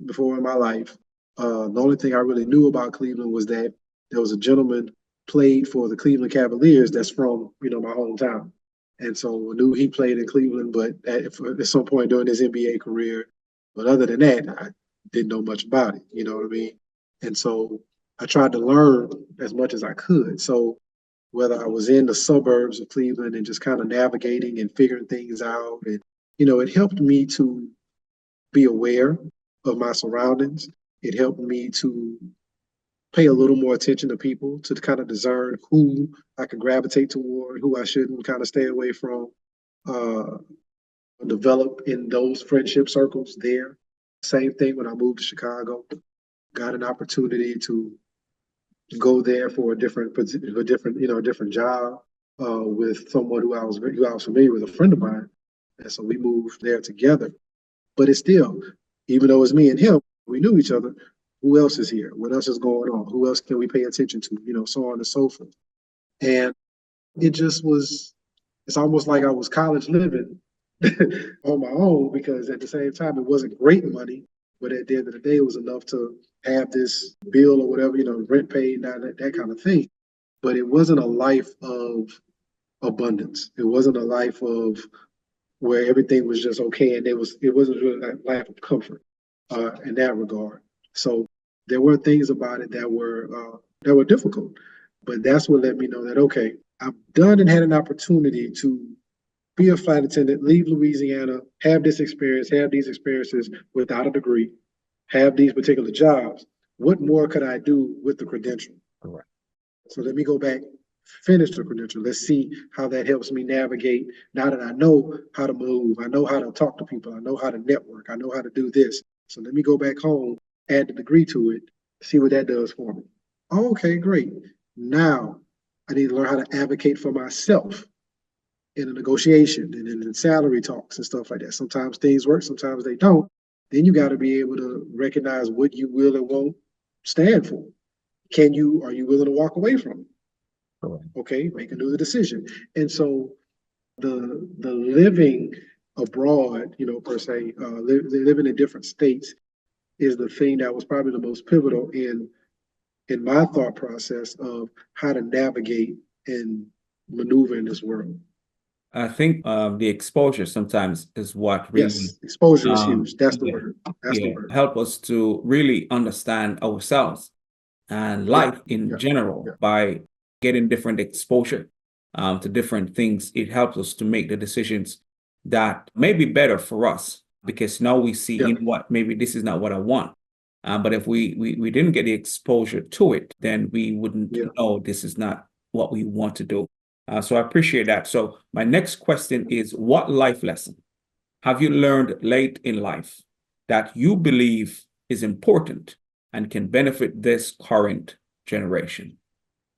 before in my life. The only thing I really knew about Cleveland was that there was a gentleman played for the Cleveland Cavaliers that's from, my hometown. And so I knew he played in Cleveland, but at some point during his NBA career. But other than that, I didn't know much about it. You know what I mean? And so I tried to learn as much as I could. So whether I was in the suburbs of Cleveland and just kind of navigating and figuring things out, and, it helped me to be aware of my surroundings. It helped me to pay a little more attention to people, to kind of discern who I could gravitate toward, who I shouldn't kind of stay away from, develop in those friendship circles there. Same thing when I moved to Chicago, got an opportunity to go there for a different job with someone who I was familiar with, a friend of mine. And so we moved there together. But it's still, even though it's me and him, we knew each other. Who else is here? What else is going on? Who else can we pay attention to? So on and so forth. And it just was, it's almost like I was college living on my own, because at the same time, it wasn't great money, but at the end of the day, it was enough to have this bill or whatever, rent paid, that kind of thing. But it wasn't a life of abundance. It wasn't a life of where everything was just okay, and it wasn't really a life of comfort in that regard. So there were things about it that were difficult, but that's what let me know that, okay, I've done and had an opportunity to be a flight attendant, leave Louisiana, have this experience, have these experiences without a degree, have these particular jobs. What more could I do with the credential? Correct. So let me go back, finish the credential. Let's see how that helps me navigate. Now that I know how to move, I know how to talk to people, I know how to network, I know how to do this. So let me go back home, add the degree to it, see what that does for me. Okay, great. Now I need to learn how to advocate for myself in a negotiation and in salary talks and stuff like that. Sometimes things work, sometimes they don't. Then you got to be able to recognize what you will and won't stand for. Are you willing to walk away from it? Correct. Okay, make another decision. And so the living abroad, per se, living in different states is the thing that was probably the most pivotal in my thought process of how to navigate and maneuver in this world. I think the exposure sometimes is what really Yes, exposure is huge. That's the yeah, word. That's the word. help us to really understand ourselves and Yeah, life in yeah, general yeah, by getting different exposure to different things. It helps us to make the decisions that may be better for us because now we see, yeah, you know what, maybe this is not what I want. But if we didn't get the exposure to it, then we wouldn't yeah. know this is not what we want to do. So I appreciate that. So my next question is, what life lesson have you learned late in life that you believe is important and can benefit this current generation?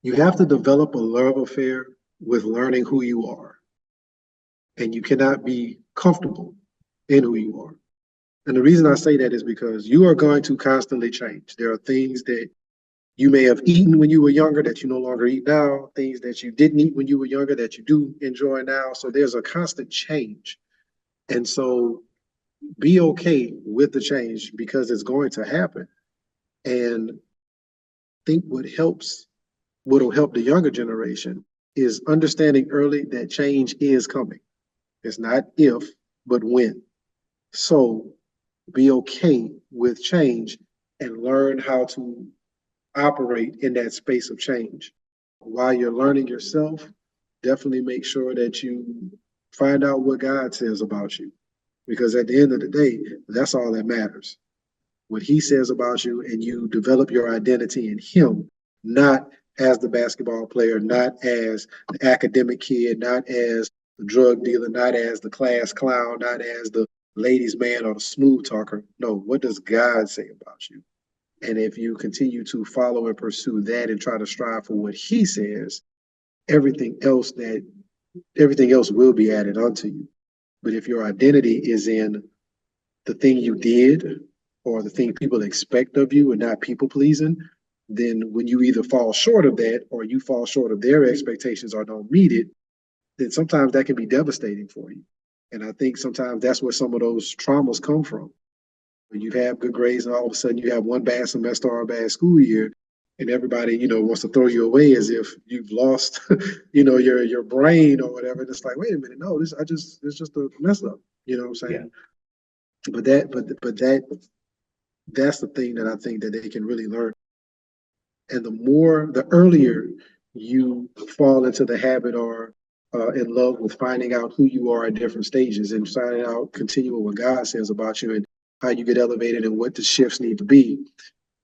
You have to develop a love affair with learning who you are, and you cannot be comfortable in who you are. And the reason I say that is because you are going to constantly change. There are things that you may have eaten when you were younger that you no longer eat now, things that you didn't eat when you were younger that you do enjoy now. So there's a constant change. And so be okay with the change because it's going to happen. And I think what'll help the younger generation is understanding early that change is coming. It's not if, but when. So be okay with change and learn how to operate in that space of change. While you're learning yourself, definitely make sure that you find out what God says about you. Because at the end of the day, that's all that matters. What he says about you, and you develop your identity in him, not as the basketball player, not as the academic kid, not as the drug dealer, not as the class clown, not as the ladies' man or the smooth talker. No, what does God say about you? And if you continue to follow and pursue that and try to strive for what he says, everything else that everything else will be added unto you. But if your identity is in the thing you did or the thing people expect of you and not people pleasing, then when you either fall short of that or you fall short of their expectations or don't meet it, then sometimes that can be devastating for you. And I think sometimes that's where some of those traumas come from. When you have good grades and all of a sudden you have one bad semester or a bad school year, and everybody, wants to throw you away as if you've lost, your brain or whatever. And it's like, wait a minute, no, it's just a mess up. You know what I'm Yeah. saying? But that's the thing that I think that they can really learn. And the earlier you fall into the habit or in love with finding out who you are at different stages and finding out, continuing what God says about you and how you get elevated and what the shifts need to be,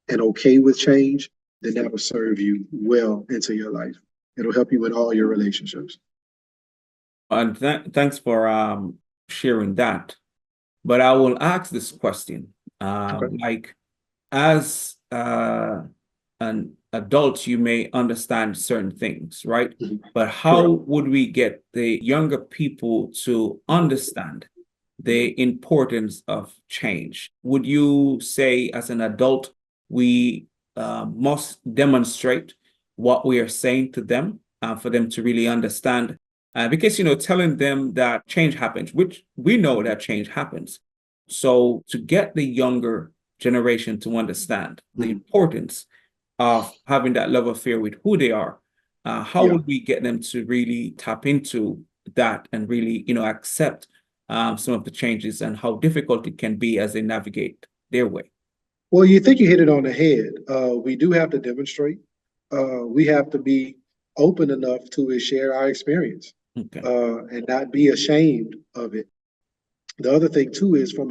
and okay with change, then that will serve you well into your life. It'll help you in all your relationships. And thanks for sharing that. But I will ask this question, Okay. like as an adult, you may understand certain things, right? Mhm. But how Correct. would we get the younger people to understand the importance of change? Would you say, as an adult, we must demonstrate what we are saying to them for them to really understand? Because, telling them that change happens, which we know that change happens. So to get the younger generation to understand the Mhm. importance of having that love affair with who they are, how Yeah. would we get them to really tap into that and really, accept some of the changes and how difficult it can be as they navigate their way? Well, you think you hit it on the head. We do have to demonstrate. We have to be open enough to share our experience Okay. and not be ashamed of it. The other thing too is from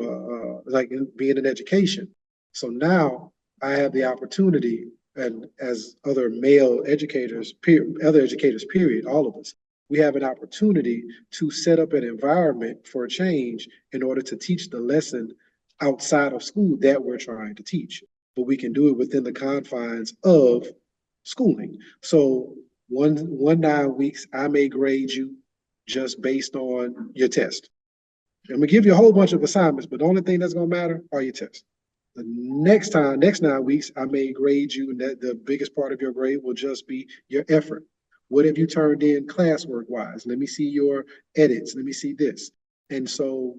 like being in education. So now I have the opportunity, and as other male educators, other educators, period, all of us, we have an opportunity to set up an environment for change in order to teach the lesson outside of school that we're trying to teach. But we can do it within the confines of schooling. So one 9 weeks, I may grade you just based on your test. I'm gonna give you a whole bunch of assignments, but the only thing that's gonna matter are your tests. The next 9 weeks, I may grade you, and that the biggest part of your grade will just be your effort. What have you turned in classwork wise? Let me see your edits. Let me see this. And so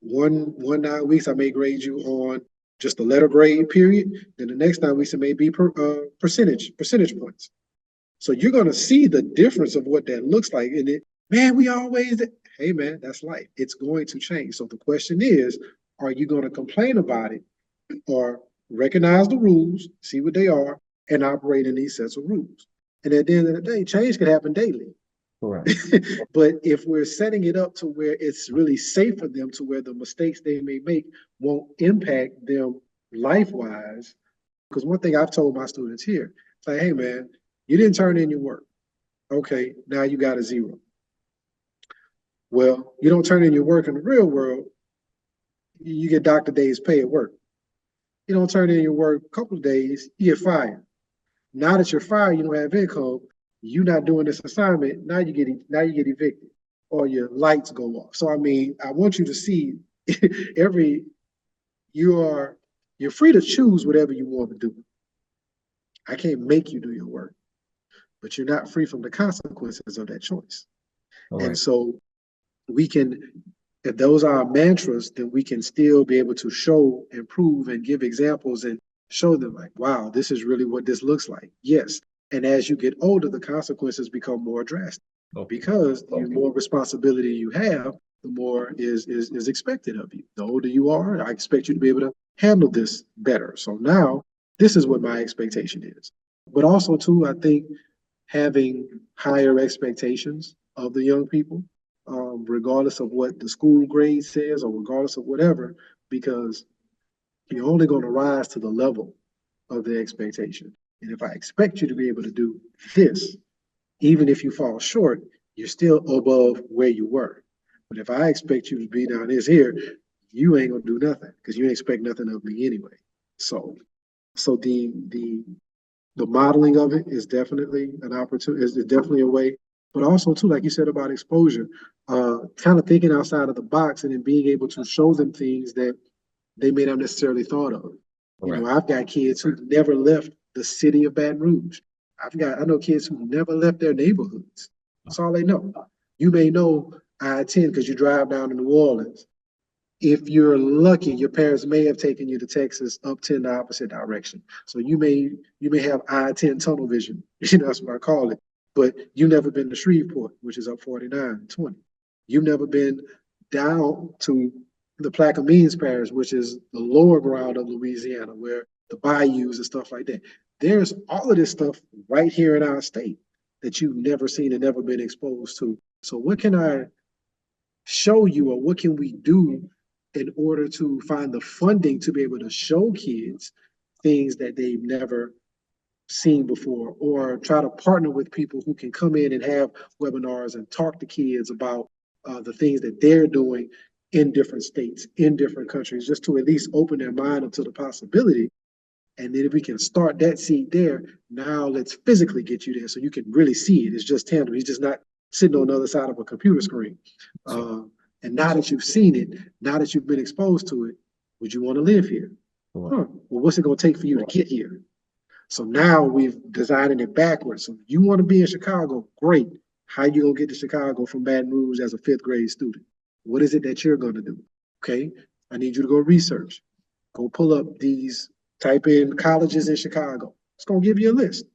one 9 weeks, I may grade you on just the letter grade period. Then the next 9 weeks, it may be percentage points. So you're going to see the difference of what that looks like. And man, hey man, that's life. It's going to change. So the question is, are you going to complain about it or recognize the rules, see what they are, and operate in these sets of rules? And at the end of the day, change can happen daily. Correct. But if we're setting it up to where it's really safe for them, to where the mistakes they may make won't impact them life-wise, because one thing I've told my students here, it's like, hey man, you didn't turn in your work. Okay, now you got a 0. Well, you don't turn in your work in the real world, you get Dr. Days pay at work. You don't turn in your work a couple of days, you get fired. Now that you're fired, you don't have income, you're not doing this assignment, now you get evicted, or your lights go off. So I mean, I want you to see you're free to choose whatever you want to do. I can't make you do your work, but you're not free from the consequences of that choice. All and right. so we can, if those are our mantras, then we can still be able to show and prove and give examples and show them like, wow, this is really what this looks like. Yes. And as you get older, the consequences become more drastic because the more responsibility you have, the more is expected of you. The older you are, I expect you to be able to handle this better. So now this is what my expectation is. But also too, I think having higher expectations of the young people, regardless of what the school grade says or regardless of whatever, because you're only going to rise to the level of the expectation. And if I expect you to be able to do this, even if you fall short, you're still above where you were. But if I expect you to be down this here, you ain't gonna do nothing because you ain't expect nothing of me anyway. So the modeling of it is definitely an opportunity, is definitely a way. But also too, like you said about exposure, kind of thinking outside of the box and then being able to show them things that they may not necessarily thought of. You know, I've got kids who never left the city of Baton Rouge. I know kids who never left their neighborhoods. That's all they know. You may know I-10 because you drive down to New Orleans. If you're lucky, your parents may have taken you to Texas up 10 the opposite direction. So you may have I-10 tunnel vision. You know, that's what I call it. But you've never been to Shreveport, which is up 49 and 20. You've never been down to the Plaquemines Parish, which is the lower ground of Louisiana, where the bayous and stuff like that. There's all of this stuff right here in our state that you've never seen and never been exposed to. So what can I show you, or what can we do in order to find the funding to be able to show kids things that they've never seen before, or try to partner with people who can come in and have webinars and talk to kids about the things that they're doing in different states, in different countries, just to at least open their mind up to the possibility. And then if we can start that seed there, now let's physically get you there so you can really see it. It's just tangible. He's just not sitting on the other side of a computer screen. And now that you've seen it, now that you've been exposed to it, would you want to live here? Well, what's it going to take for you to get here? So now we've designed it backwards. So you want to be in Chicago, great. How you going to get to Chicago from Baton Rouge as a 5th grade student? What is it that you're going to do? Okay, I need you to go research. Go pull up these, type in colleges in Chicago. It's going to give you a list.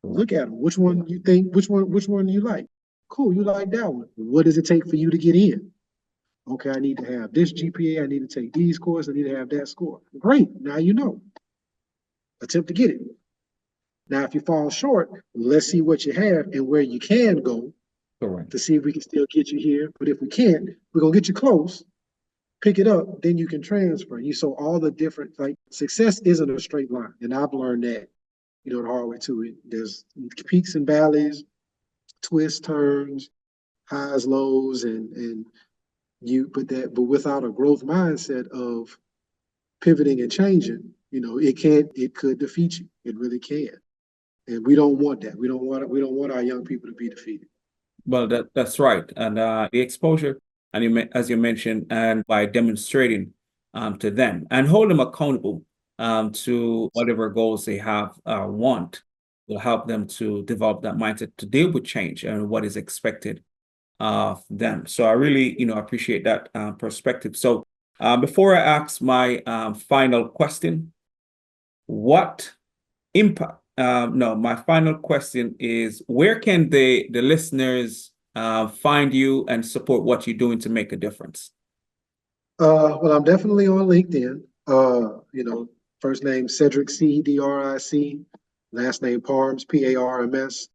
Look at them. Which one you think, which one you like? Cool, you like that one. What does it take for you to get in? Okay, I need to have this GPA. I need to take these courses. I need to have that score. Great, now you know. Attempt to get it. Now, if you fall short, let's see what you have and where you can go to see if we can still get you here. But if we can't, we're going to get you close, pick it up, then you can transfer. You saw all the different, like, success isn't a straight line. And I've learned that, you know, the hard way too. There's peaks and valleys, twists, turns, highs, lows, and but without a growth mindset of pivoting and changing, you know, it could defeat you. It really can. And we don't want that. We don't want our young people to be defeated. Well, that's right. And the exposure, and as you mentioned, and by demonstrating to them and hold them accountable to whatever goals they have want will help them to develop that mindset to deal with change and what is expected of them. So I really, appreciate that perspective. So before I ask my final question, what impact? No, my final question is, where can the listeners find you and support what you're doing to make a difference? Well, I'm definitely on LinkedIn. First name Cedric, Cedric, last name Parms, Parms.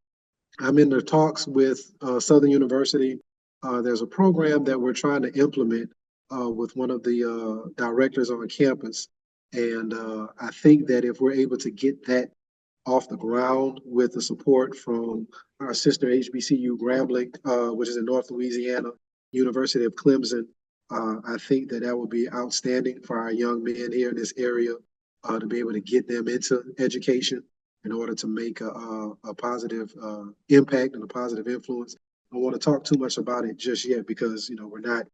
I'm in the talks with Southern University. There's a program that we're trying to implement with one of the directors on campus. And I think that if we're able to get that off the ground with the support from our sister HBCU Grambling, which is in North Louisiana, University of Clemson, I think that that would be outstanding for our young men here in this area to be able to get them into education in order to make a positive impact and a positive influence. I don't want to talk too much about it just yet because we're not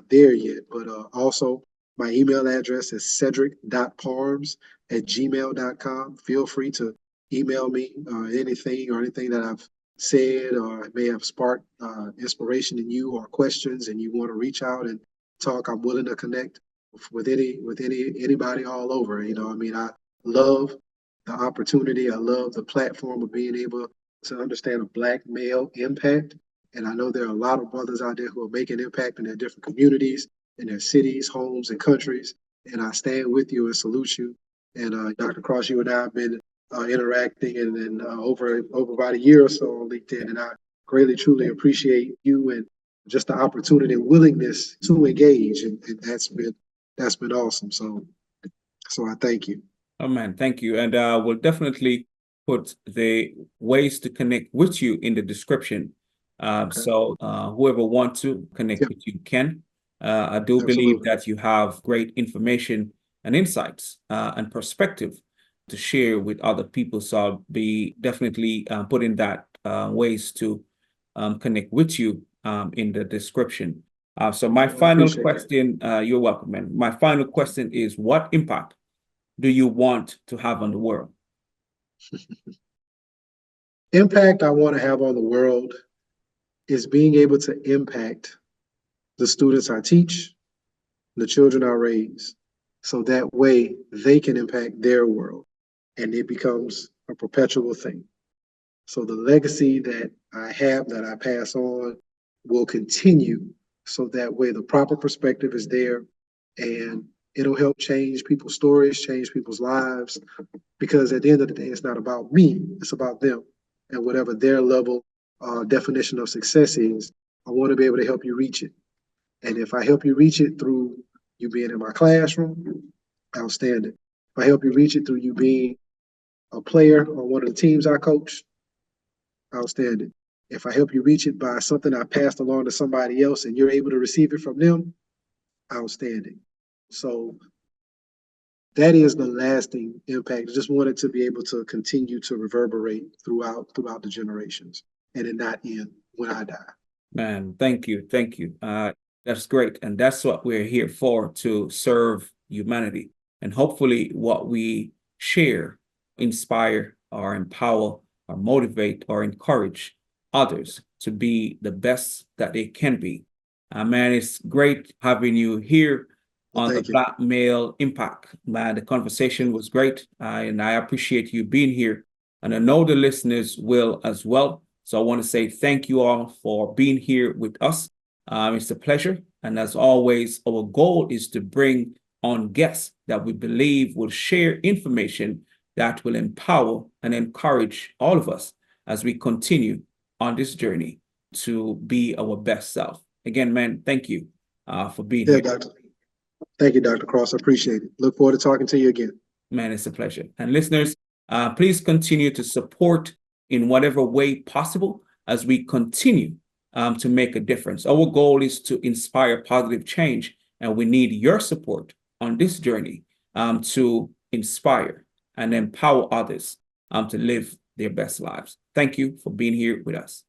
there yet. But also, my email address is cedric.parms@gmail.com. Feel free to email me anything that I've said or may have sparked inspiration in you or questions, and you want to reach out and talk. I'm willing to connect with anybody all over. I love the opportunity. I love the platform of being able to understand a Black male impact. And I know there are a lot of brothers out there who are making impact in their different communities, in their cities, homes, and countries. And I stand with you and salute you. And Dr. Cross, you and I have been interacting and over about a year or so on LinkedIn. And I greatly, truly appreciate you and just the opportunity and willingness to engage. And that's been awesome. So I thank you. Oh man, thank you. And we'll definitely put the ways to connect with you in the description. Okay. So whoever wants to connect with you can. I do believe that you have great information and insights and perspective to share with other people. So I'll be definitely putting that ways to connect with you in the description. So my final question, you're welcome, man. My final question is, what impact do you want to have on the world? Impact I want to have on the world is being able to impact the students I teach, the children I raise, so that way they can impact their world and it becomes a perpetual thing. So the legacy that I have, that I pass on, will continue so that way the proper perspective is there and it'll help change people's stories, change people's lives, because at the end of the day, it's not about me, it's about them. And whatever their level definition of success is, I want to be able to help you reach it. And if I help you reach it through you being in my classroom, outstanding. If I help you reach it through you being a player on one of the teams I coach, outstanding. If I help you reach it by something I passed along to somebody else and you're able to receive it from them, outstanding. So that is the lasting impact. I just wanted to be able to continue to reverberate throughout the generations and it not end when I die. Man, thank you. Thank you. That's great. And that's what we're here for, to serve humanity. And hopefully what we share, inspire or empower or motivate or encourage others to be the best that they can be. Man, it's great having you here on the Black Male Impact. Man, the conversation was great. And I appreciate you being here. And I know the listeners will as well. So I want to say thank you all for being here with us. It's a pleasure. And as always, our goal is to bring on guests that we believe will share information that will empower and encourage all of us as we continue on this journey to be our best self. Again, man, thank you for being here. Doctor. Thank you, Dr. Cross. I appreciate it. Look forward to talking to you again. Man, it's a pleasure. And listeners, please continue to support in whatever way possible as we continue to make a difference. Our goal is to inspire positive change, and we need your support on this journey to inspire and empower others to live their best lives. Thank you for being here with us.